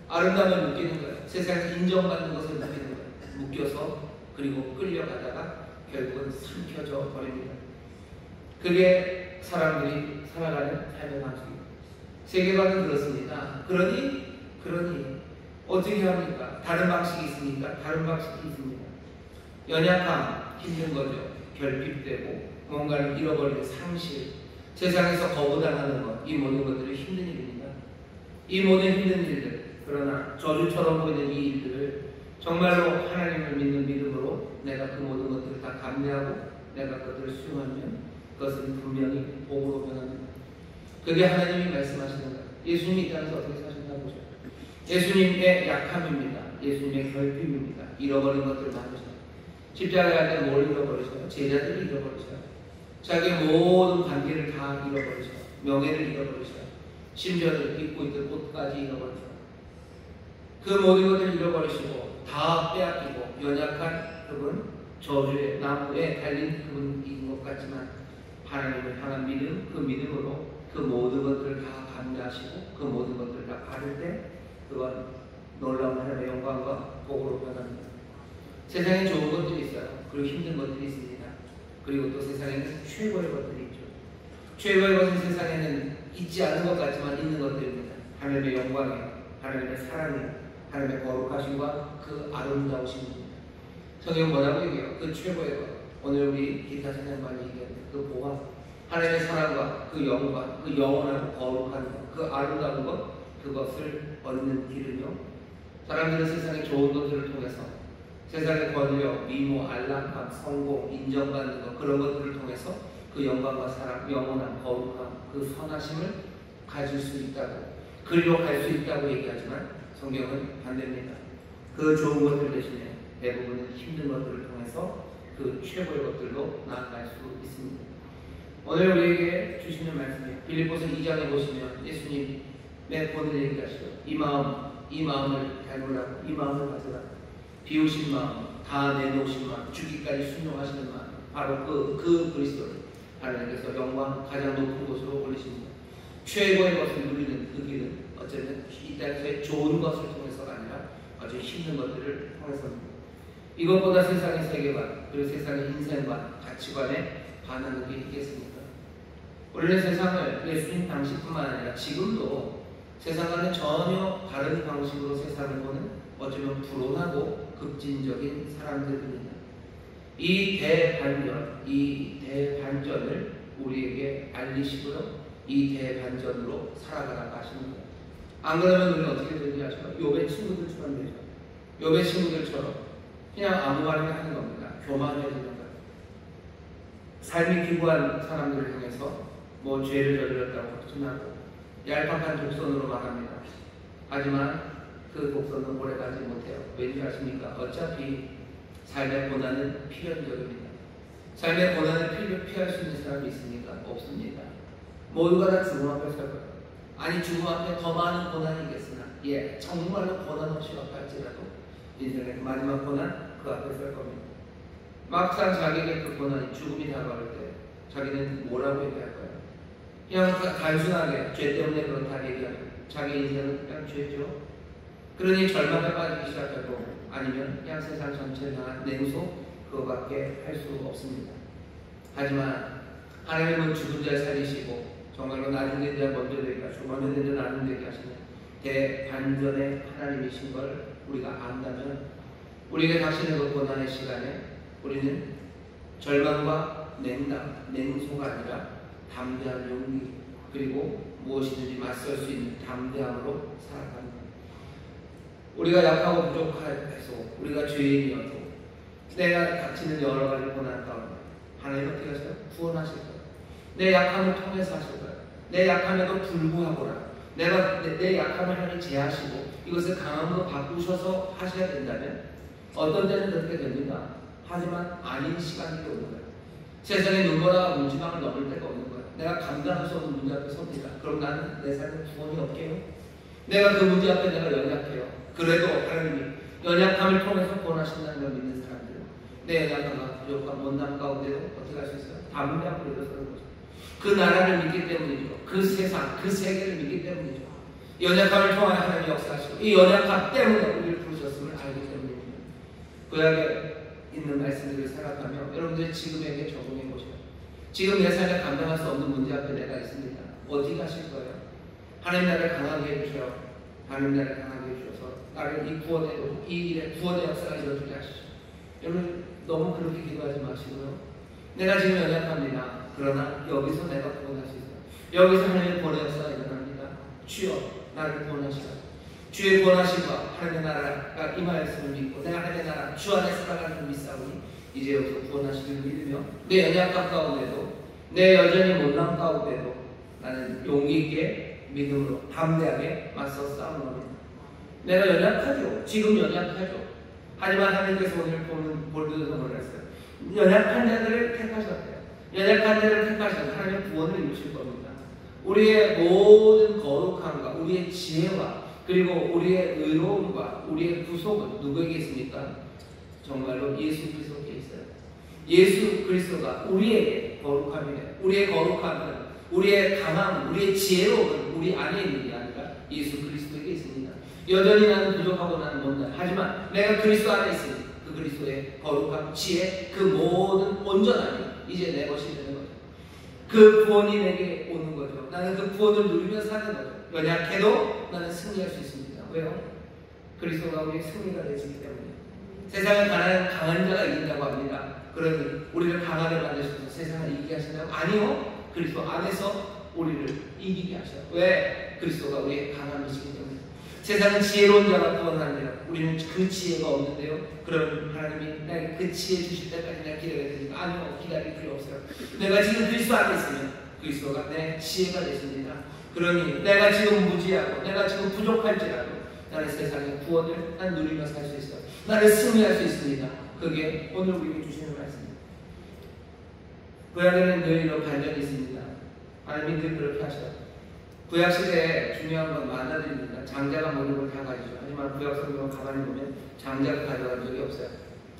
아름다움을 묶이는 거예요. 세상에서 인정받는 것을 묶이는 거예요. 묶여서 그리고 끌려가다가 결국은 삼켜져 버립니다. 그게 사람들이 살아가는 삶의 방식입니다. 세계관은 그렇습니다. 그러니 어떻게 합니까? 다른 방식이 있습니까? 다른 방식이 있습니다. 연약함, 힘든 거죠. 결핍되고 뭔가를 잃어버리는 상실, 세상에서 거부당하는 것, 이 모든 것들이 힘든 일입니다. 이 모든 힘든 일들, 그러나 저주처럼 보이는 이 일들을 정말로 하나님을 믿는 믿음으로 내가 그 모든 것들을 다 감내하고 내가 그것들을 수용하면 그것은 분명히 복으로 변합니다. 그게 하나님이 말씀하시는 거예요. 예수님이 이 땅에서 어떻게 사셨다고 보죠? 예수님의 약함입니다. 예수님의 결핍입니다. 잃어버린 것들을 많으셔요. 십자가에 갈 때 뭘 잃어버리셔요? 제자들을 잃어버리셔요. 자기의 모든 관계를 다 잃어버리셔요. 명예를 잃어버리셔요. 심지어는 입고 있던 옷까지 잃어버리셔요. 그 모든 것을 잃어버리시고 다 빼앗기고 연약한 그분, 저주의 나무에 달린 그분인 것 같지만 하나님을 향한 믿음, 그 믿음으로 그 모든 것들을 다 감내하시고 그 모든 것들을 다 받을 때 그건 놀라운 하나님의 영광과 복으로 변합니다. 세상에 좋은 것들이 있어요. 그리고 힘든 것들이 있습니다. 그리고 또 세상에는 최고의 것들이 있죠. 최고의 것은 세상에는 있지 않은 것 같지만 있는 것들입니다. 하나님의 영광에, 하나님의 사랑에, 하나님의 거룩하심과 그 아름다우심입니다. 성경 뭐라고 얘기해요? 그 최고의 것. 오늘 우리 기타 찬양반이 얘기하는 그 보화, 하나님의 사랑과 그 영광, 그 영원한 거룩한 것, 그 아름다운 것, 그것을 얻는 길은요, 사람들은 세상의 좋은 것들을 통해서 세상의 권력, 미모, 안락함, 성공, 인정받는 것, 그런 것들을 통해서 그 영광과 사랑, 영원한 거룩함, 그 선하심을 가질 수 있다고, 그리로 갈 수 있다고 얘기하지만 성경은 반대입니다. 그 좋은 것들 대신에 대부분은 힘든 것들을 통해서 그 최고의 것들로 나아갈 수 있습니다. 오늘 우리에게 주시는 말씀이 빌립보서 2장에 보시면 예수님의 본을 얘기하시죠. 이 마음을 닮으라고, 이 마음을 가져라. 비우신 마음, 다 내놓으신 마음, 죽기까지 순종하시는 마음, 바로 그 그리스도를 하나님께서 영광 가장 높은 곳으로 올리십니다. 최고의 것을 누리는 그 길은 어쩌면 이 땅에서의 좋은 것을 통해서가 아니라 아주 힘든 것들을 통해서입니다. 이것보다 세상의 세계관, 그리고 세상의 인생관, 가치관에 반하는 게 있겠습니까? 원래 세상을 예수님 당시뿐만 아니라 지금도 세상과는 전혀 다른 방식으로 세상을 보는 어쩌면 불온하고 급진적인 사람들입니다. 이 대반전을 우리에게 알리시고요. 이 대반전으로 살아가라고 하십니다. 안 그러면 우리는 어떻게 되는지 아시죠? 욥의 친구들처럼 되죠. 욥의 친구들처럼 그냥 아무 말이나 하는 겁니다. 교만해지는 거예요. 삶이 기구한 사람들을 향해서 뭐 죄를 저질렀다고 확신하고 얄팍한 독선으로 말합니다. 하지만 그 독선은 오래가지 못해요. 왠지 아십니까? 어차피 삶의 고난은 필연적입니다. 삶의 고난을 피할 수 있는 사람이 있습니까? 없습니다. 모두가 다 죽음 앞에 설 거예요. 아니 죽음 앞에 더 많은 고난이겠으나 정말로 고난 없이 할지라도 인생의 마지막 고난 그 앞에 설 겁니다. 막상 자기에게 그 고난이 죽음이 다가올 때 자기는 뭐라고 얘기할 거예요? 그냥 단순하게 죄 때문에 그렇다 얘기하면 자기 인생은 그냥 죄죠. 그러니 절망에 빠지기 시작하고 아니면 그냥 세상 전체를 향한 냉소 그거밖에 할 수 없습니다. 하지만 하나님은 죽은 자를 살리시고 정말로 나중 된 자 먼저 되게 하시고 먼저 된 자 나중 되게 하시는 대반전의 하나님이신 걸 우리가 안다면 우리에게 닥치는 그 고난의 시간에 우리는 절망과 냉소가 아니라 담대한 용기 그리고 무엇이든지 맞설 수 있는 담대함으로 살아갑니다. 우리가 약하고 부족해서 우리가 죄인이어도 내가 닥치는 여러 가지 고난 가운데 하나님 어떻게 하세요? 구원하실 거예요. 내 약함을 통해서 하실 거예요. 내 약함에도 불구하고라. 내 약함을 하나님 제하시고 이것을 강함으로 바꾸셔서 하셔야 된다면 어떤 때는 그렇게 됩니다. 하지만 아닌 시간이 오는 거예요. 세상에 눈보라가 문지방을 넘을 때가 오는 거예요. 내가 감당할 수 없는 문제 앞에 섭니다. 그럼 나는 내 삶에 구원이 없게요. 내가 그 문제 앞에 내가 연약해요. 그래도 하나님이 연약함을 통해서 구원하신다는 걸 믿는 사람들, 내 연약함과 부족함, 원남 가운데도 어떻게 할 수 있어요? 담대함으로 일어서는 거죠. 그 나라를 믿기 때문이죠. 그 세상, 그 세계를 믿기 때문이죠. 연약함을 통하여 하나님이 역사하시고 이 연약함 때문에 우리를 부르셨음을 알기 때문입니다. 구약에 있는 말씀들을 생각하며 여러분들이 지금에게 적용해 보세요. 지금 내 삶에 감당할 수 없는 문제 앞에 내가 있습니다. 어디 가실 거예요? 하나님 나를 강하게 해주셔. 하나님 나를 강하게 해주셔서 나를 이 구원의 이 일에 구원의 역사가 이루어지게 하시죠. 여러분 너무 그렇게 기도하지 마시고요. 내가 지금 연약합니다. 그러나 여기서 내가 구원할 수 있어요. 여기서 하나님의 구원의 역사가 일어납니다. 주여 나를 구원하시라. 주의 구원하심과 하나님의 나라가 임하였음을 믿고 내가 하나님의 나라 주 안에 살아가는 믿사오니 이제 여기서 구원하시기를 믿으며 내 연약함 가운데도 내 여전히 못난 가운데도 나는 용기 있게 믿음으로 담대하게 맞서 싸우노니 내가 연약하죠. 지금 연약하죠. 하지만 하나님께서 오늘 볼 때도 몰랐어요. 연약한 자들을 택하셨대요. 연약한 자를 택하셔서 하나님의 구원을 이루실 겁니다. 우리의 모든 거룩함과 우리의 지혜와 그리고 우리의 의로움과 우리의 구속은 누구에게 있습니까? 정말로 예수 그리스도께 있어요. 예수 그리스도가 우리에게 거룩함이래. 우리의 거룩함은 우리의 강함, 우리의 지혜로움은 우리 안에 있는 게 아니라 예수 그리스도에게 있습니다. 여전히 나는 부족하고 나는 못나. 하지만 내가 그리스도 안에 있으니 그 그리스도의 거룩함, 지혜, 그 모든 온전함이 이제 내 것이 되는 거죠. 그 구원이 내게 오는 거죠. 나는 그 구원을 누리며 사는 거죠. 연약해도 나는 승리할 수 있습니다. 왜요? 그리스도가 우리의 승리가 되시기 때문에. 세상을 강한 자가 이긴다고 합니다. 그러니 우리를 강하게 만드셔서 세상을 이기게 하신다고? 아니요. 그리스도 안에서 우리를 이기게 하셔요. 왜? 그리스도가 우리의 강함이시기 때문에. 세상은 지혜로운 자가 구원하는데요. 우리는 그 지혜가 없는데요. 그럼 하나님이 나에게 그 지혜 주실 때까지 내가 기다려야 되니까 아니요. 기다릴 필요 없어요. 내가 지금 그리스도 안에 있으면 그리스도가 내 지혜가 되십니다. 그러니 내가 지금 무지하고 내가 지금 부족할지라도 나는 세상의 구원을 난 누리며 살 수 있어요. 나를 승리할 수 있습니다. 그게 오늘 우리에게 주시는 말씀입니다. 구약에는 늘 이런 반전이 있습니다. 하나님이 늘 그렇게 하셔요. 구약시대에 중요한 건 만나들입니다. 장자가 모든 걸 다 가지죠. 하지만 구약 성경을 가만히 보면 장자가 가져간 적이 없어요.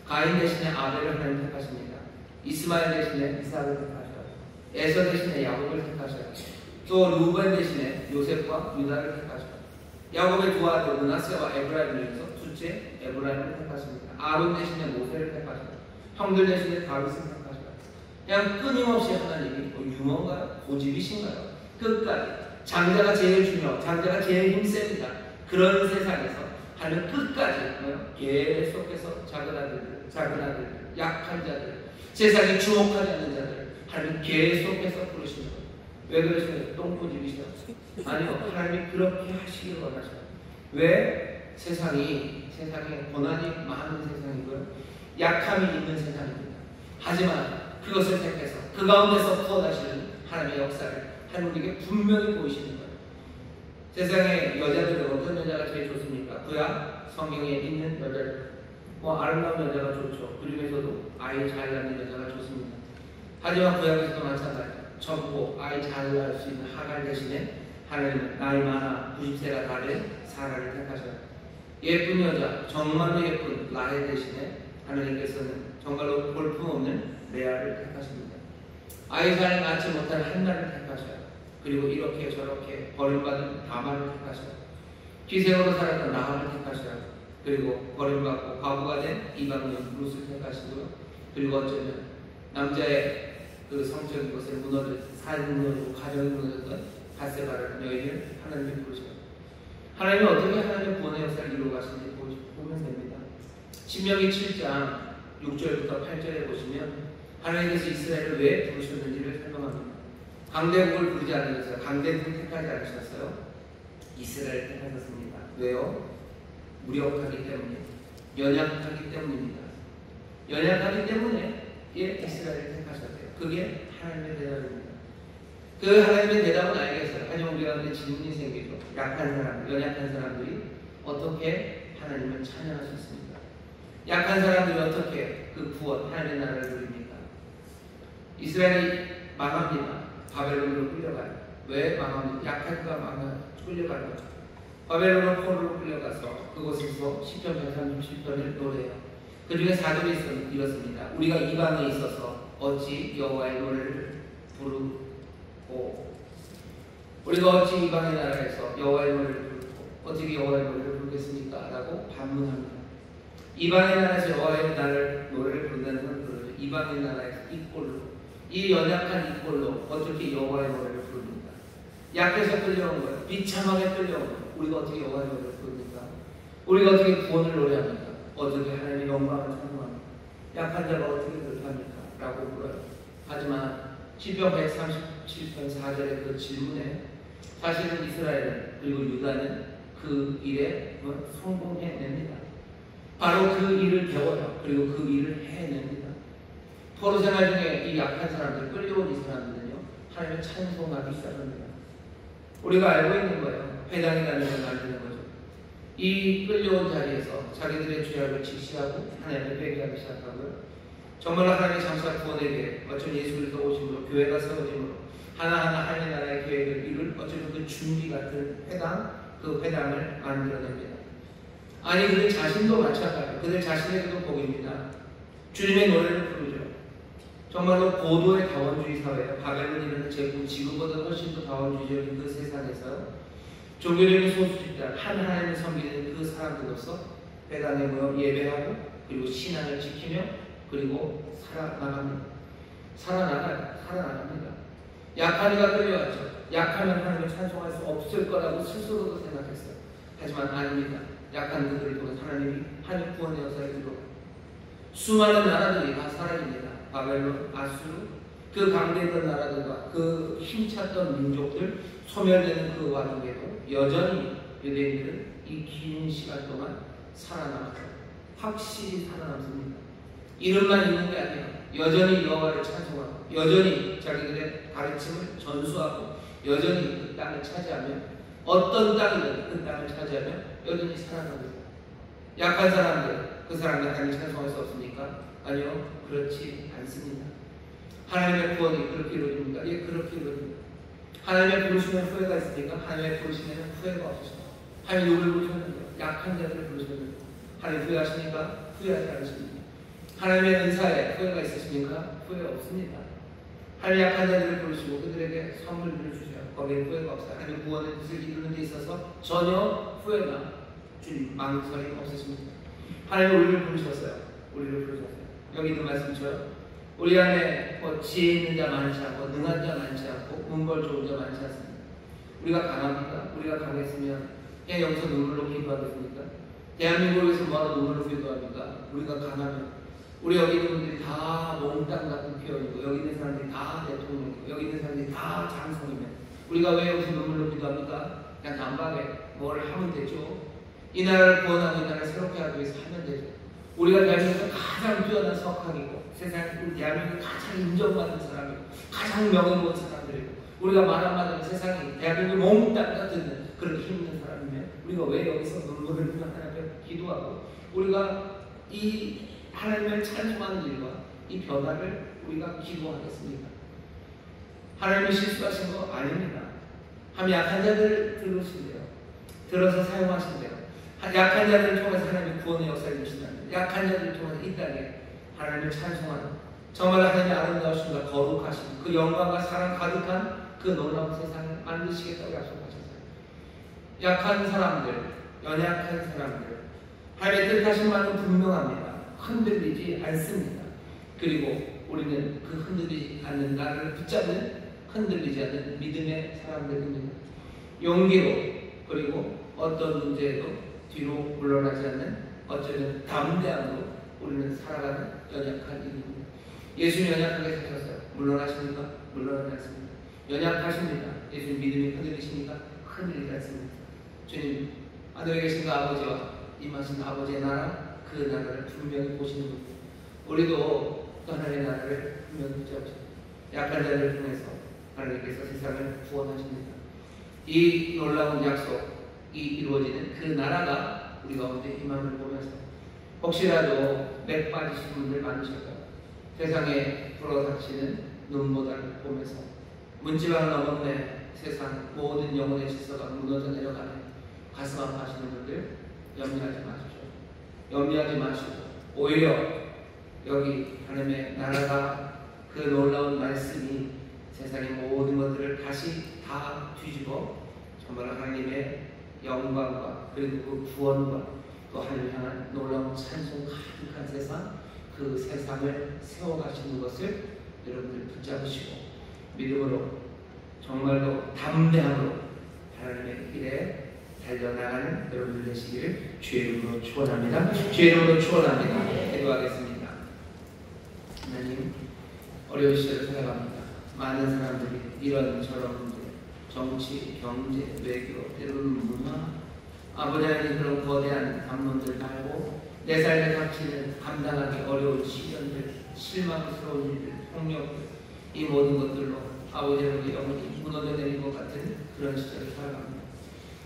가인 대신에 아벨을 하나님 택하십니다. 이스마엘 대신에 이삭을 택하셔요. 에서 대신에 야곱을 택하셔요. 또 루벤 대신에 요셉과 유다를 택하셔요. 야곱의 두 아들 므낫세와 에브라임을 위해서 둘째 에브라임을 택하십니다. 아론 대신에 모세를 택하셔요. 형들 대신에 다윗을 택하셔요. 그냥 끊임없이 하나님이 뭐 유머인가요? 고집이신가요? 끝까지 장자가 제일 중요하고 장자가 제일 힘셉니다. 그런 세상에서 하나님 끝까지 계속해서 작은 아들들, 약한 자들, 세상이 주목하지 않는 자들 하나님 계속해서 부르십니다. 왜 그러시나요? 똥꼬집이시죠? 아니요. 하나님이 그렇게 하시기를 원하셔요. 왜? 세상에 고난이 많은 세상이고요. 약함이 있는 세상입니다. 하지만 그것을 택해서 그 가운데서 구원하시는 하나님의 역사를 하나님에게 분명히 보이시는 거예요. 세상에 여자들은 어떤 여자가 제일 좋습니까? 구약 성경에 있는 여자들. 아름다운 여자가 좋죠. 그 중에서도 아이 잘 낳는 여자가 좋습니다. 하지만 구약에서도 마찬가지예요. 젊고 아이 잘 낳을 수 있는 하갈 대신에 하나님은 나이 많아 90세가 다 된 사라를 택하셔요. 예쁜 여자, 정말로 예쁜 라헬 대신에 하나님께서는 정말로 볼품없는 레아를 택하십니다. 아이 잘 낳지 못한 한나를 택하셔요. 그리고 이렇게 저렇게 버림받은 다말을 택하셔요. 기생으로 살았던 라합을 택하셔요. 그리고 버림받고 과부가 된 이방인 룻을 택하시고요. 그리고 어쩌면 남자의 그 성적인 것을 삶이 무너지고 가정이 무너졌던 밧세바라는 여인을 하나님이 부르셔요. 하나님이 어떻게 하나님의 구원의 역사를 이루어 가시는지 보면 됩니다. 신명기 7장 6절부터 8절에 보시면 하나님께서 이스라엘을 왜 부르셨는지를 설명합니다. 강대국을 부르지 않으셨어요. 강대국을 택하지 않으셨어요. 이스라엘을 택하셨습니다. 왜요? 무력하기 때문에, 연약하기 때문입니다. 연약하기 때문에 이스라엘을 택하셨대요. 그게 하나님의 대답입니다. 그 하나님의 대답은 알겠어요. 하지만 우리 가운데 질문이 생기죠. 약한 사람, 연약한 사람들이 어떻게 하나님을 찬양하셨습니까? 약한 사람들이 어떻게 그 구원, 하나님의 나라를 누립니까? 이스라엘이 망합니다. 바벨론으로 끌려가요. 왜 망합니까? 약할까 끌려가요. 바벨론으로 포로로 끌려가서 그곳에서 시편 137편을 노래해요. 그 중에 4절이 이렇습니다. 우리가 이방에 있어서 어찌 여호와의 노래를 부르고, 우리가 어찌 이방의 나라에서 여호와의 노래를 부르고 어떻게 여호와의 노래를 부르겠습니까? 라고 반문합니다. 이방의 나라에서 여호와의 노래를 부른다는 건 그러죠. 이방의 나라에서 이 꼴로, 이 연약한 이 꼴로 어떻게 여호와의 노래를 부릅니까? 약해서 끌려온 거예요. 비참하게 끌려온 거예요. 우리가 어떻게 여호와의 노래를 부릅니까? 우리가 어떻게 구원을 노래합니까? 어떻게 하나님의 영광을 찬송합니까? 약한 자가 어떻게 그렇게 합니까? 라고 물어요. 하지만 시편 137편 4절의 그 질문에 사실은 이스라엘은 그리고 유다는 그 일에 성공해냅니다. 바로 그 일을 배워요. 그리고 그 일을 해냅니다. 포로 생활 중에 이 약한 사람들, 끌려온 이 사람들은요, 하나님을 찬송하기 시작합니다. 우리가 알고 있는 거예요. 회당이라는 걸 만드는 거죠. 이 끌려온 자리에서 자기들의 죄악을 직시하고 하나님을 회개하기 시작하고요. 정말로 하나님의 장차 구원에게 어쩌면 예수 그리스도 오심으로 교회가 세워짐으로 하나하나 하나님의 나라의 계획을 이룰 어쩌면 그 준비 같은 회당, 그 회당을 만들어냅니다. 아니 그들 자신도 마찬가지예요. 그들 자신에게도 복입니다. 주님의 노래를 부르죠. 정말로 고도의 다원주의 사회예요. 바벨론이라는 제국, 지금보다 훨씬 더 다원주의적인 그 세상에서 종교적인 소수 집단, 한 하나님을 섬기는 그 사람들로서 회당에 모여 예배하고 그리고 신앙을 지키며 그리고 살아나갑니다. 약한 이가 끌려왔죠. 약하면 하나님을 찬송할 수 없을 거라고 스스로도 생각했어요. 하지만 아닙니다. 약한 그들을 통해 하나님이 하나님 구원의 역사를 이루어 수많은 나라들이 다 사라집니다. 바벨론, 아수르, 그 강대했던 나라들과 그 힘찼던 민족들 소멸되는 그 와중에도 여전히 유대인들은 이 긴 시간 동안 살아남았어요. 확실히 살아남습니다. 이름만 있는 게 아니에요. 여전히 여호와를 찬송하고 여전히 자기들의 가르침을 전수하고 여전히 그 땅을 차지하며 어떤 땅이든 그 땅을 차지하며 여전히 살아갑니다. 약한 사람들, 그 사람들 하나님 찬송할 수 없습니까? 아니요, 그렇지 않습니다. 하나님의 구원이 그렇게 이루어집니까? 예, 그렇게 이루어집니다. 하나님의 부르심에 후회가 있습니까? 하나님의 부르심에는 후회가 없으십니다. 하나님 누구를 부르셨는데요? 약한 자들을 부르셨는데 하나님 후회하십니까? 후회하지 않으십니다. 하나님의 은사에 후회가 있으십니까? 후회 없습니다. 하나님 약한 자들을 부르시고 그들에게 선물들을 주셔요. 거기에 후회가 없어요. 하나님 구원의 뜻을 이루는 데 있어서 전혀 후회가 주님 망설임 없으십니다. 하나님 우리를 부르셨어요. 우리를 부르셨어요. 여기도 말씀처럼 우리 안에 지혜 있는 자 많지 않고 능한 자 많지 않고 문벌 좋은 자 많지 않습니다. 우리가 강합니까? 우리가 강했으면 그냥 여기서 눈물로 기도하겠습니까? 대한민국에서 뭐하러 눈물로 기도합니까? 우리가 강하면 우리 여기 있는 분들이 다 몽땅 같은 표현이고 여기 있는 사람들이 다 대통령이고 여기 있는 사람들이 다 장성이면 우리가 왜 여기서 눈물로 기도합니까? 그냥 단박에 뭐를 하면 되죠. 이 나라를 구원하고 이 나라를 새롭게 하기 위해서 하면 되죠. 우리가 대한민국에서 가장 뛰어난 석학이고 세상에 대한민국에 가장 인정받는 사람이고 가장 명예로운 사람들이고 우리가 말 한마디면 세상에 대한민국을 몽땅 다 듣는 그런 힘 있는 사람이면 우리가 왜 여기서 눈물을 흘리며 하나님 앞에 기도하고 우리가 이 하나님을 찬송하는 일과 이 변화를 우리가 기도하겠습니까? 하나님이 실수하신 거 아닙니다. 하면 약한 자들을 들으신대요. 들어서 사용하신대요. 약한 자들을 통해서 하나님의 구원의 역사를 이루신다면 약한 자들을 통해서 이 땅에 하나님을 찬송하는 정말 하나님의 아름다우심과 거룩하심 그 영광과 사랑 가득한 그 놀라운 세상을 만드시겠다고 약속하셨어요. 약한 사람들, 연약한 사람들 하나님의 뜻하심만은 분명합니다. 흔들리지 않습니다. 그리고 우리는 그 흔들리지 않는 나를 붙잡는 흔들리지 않는 믿음의 사람들입니다. 용기로 그리고 어떤 문제에도 뒤로 물러나지 않는 어쩌면 담대함으로 우리는 살아가는 연약한 일입니다. 예수님 연약하게 사셨어요. 물러나십니까? 물러나지 않습니다. 연약하십니다. 예수님 믿음이 흔들리십니까? 흔들리지 않습니다. 주님 하늘에 계신 그 아버지와 임하신 아버지의 나라 그 나라를 분명히 보시는 분. 우리도 또 하나님의 나라를 분명히 붙잡으시고 약한 자를 통해서 하나님께서 세상을 구원하십니다. 이 놀라운 약속이 이루어지는 그 나라가 우리 가운데 임함을 보면서 혹시라도 맥 빠지신 분들 많으실까요? 세상에 불어닥치는 눈보다를 보면서 문지방 넘었네 세상 모든 영혼의 질서가 무너져 내려가네 가슴 아파하시는 분들 염려하지 마십시오. 염려하지 마시고 오히려 여기 하나님의 나라가 그 놀라운 말씀이 세상의 모든 것들을 다시 다 뒤집어 정말 하나님의 영광과 그리고 그 구원과 또 하나님을 향한 놀라운 찬송 가득한 세상 그 세상을 세워가시는 것을 여러분들 붙잡으시고 믿음으로 정말로 담대함으로 하나님의 길에 달려나가는 여러분들 되시기를 주의 이름으로 축원합니다. 주의 이름으로 축원합니다. 기도하겠습니다. 하나님 어려운 시절을 살아갑니다. 많은 사람들이 이런저런 문제 정치, 경제, 외교, 때로는 문화 아버지 하나님 그런 거대한 담론들 말고 내 삶에 닥치는 감당하기 어려운 시련들 실망스러운 일들, 폭력들 이 모든 것들로 아버지 하나님의 영혼이 무너져 내린 것 같은 그런 시절을 살아갑니다.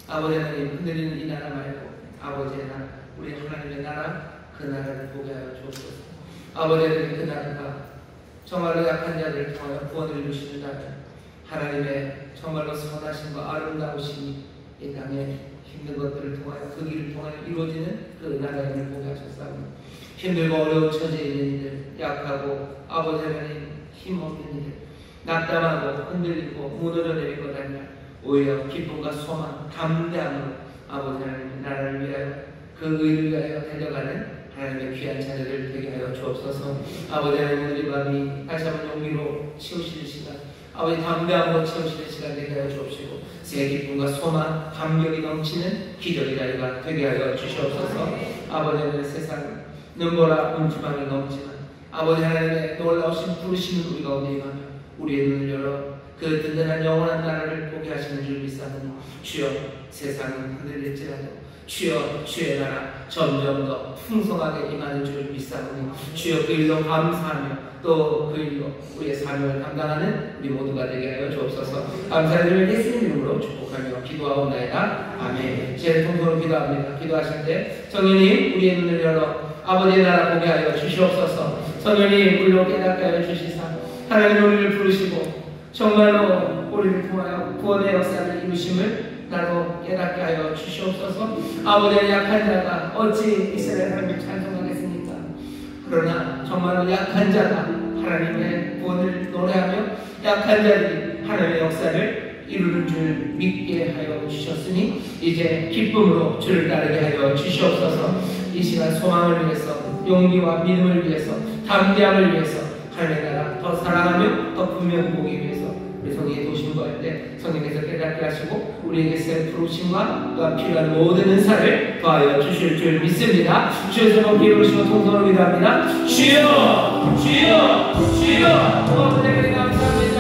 아버지 하나님 흔들리는 이 나라 말고 아버지의 나라 우리 하나님의 나라 그 나라를 보게 하여 주옵소서. 아버지 하나님 그 나라가 정말로 약한 자들을 통하여 구원을 주시는 나라 하나님의 정말로 선하심과 아름다우심이 이 땅에 힘든 것들을 통하여 그 길을 통하여 이루어지는 그 나라를 보게 하셨사오니 힘들고 어려운 처지에 있는 이들 약하고 아버지 하나님 힘없는 이들 낙담하고 흔들리고 무너져 내릴 것 아니라 오히려 기쁨과 소망 담대함으로 아버지 하나님 나라를 위하여 그 의를 위하여 달려가는 하나님의 귀한 자녀들 되게 하여 주옵소서. 아버지 하나님 우리 마음이 다시 한번 용기로 치우시는 시간 아버지 담대함으로 채우시는 시간 되게 하여 주옵시고 새 기쁨과 소망, 감격이 넘치는 기적의 자리가 되게 하여 주시옵소서. 아버지 하나님의 세상 눈보라 문지방이 넘지만 아버지 하나님의 놀라우신 부르심을 우리 가운데 임하며 우리의 눈을 열어 그 든든한 영원한 나라를 보게 하시는 줄 믿사오니 주여 세상은 흔들릴지라도 주여 주의 나라 점점 더 풍성하게 임하는 줄 믿사오니 주여 그 일로 감사하며 또 그 일로 우리의 사명을 감당하는 우리 모두가 되게 하여 주옵소서. 감사드리며 예수님 이름으로 축복하며 기도하옵나이다. 아멘. 제 통성으로 기도합니다. 기도하실 때 성령님 우리의 눈을 열어 아버지의 나라 보게 하여 주시옵소서. 성령님 우리로 깨닫게 하여 주시사 하나님 우리를 부르시고 정말로 우리를 통하여 구원의 역사를 이루심을 나로 깨닫게 하여 주시옵소서. 아버지의 약한 자가 어찌 이스라엘 하나님을 찬송하겠습니까? 그러나 정말로 약한 자가 하나님의 구원을 노래하며 약한 자들이 하나님의 역사를 이루는 줄 믿게 하여 주셨으니 이제 기쁨으로 주를 따르게 하여 주시옵소서. 이 시간 소망을 위해서 용기와 믿음을 위해서 담대함을 위해서 하나님의 나라 더 사랑하며 더 분명히 보기 위해서 우리 성령의 도심과 할 때 성령께서 깨닫게 하시고 우리에게 새 부르심과 또한 필요한 모든 은사를 더하여 주실 줄 믿습니다. 주여 좀 기울이시고 통성으로 기도합니다. 주여 주여 주여 아버지 감사합니다.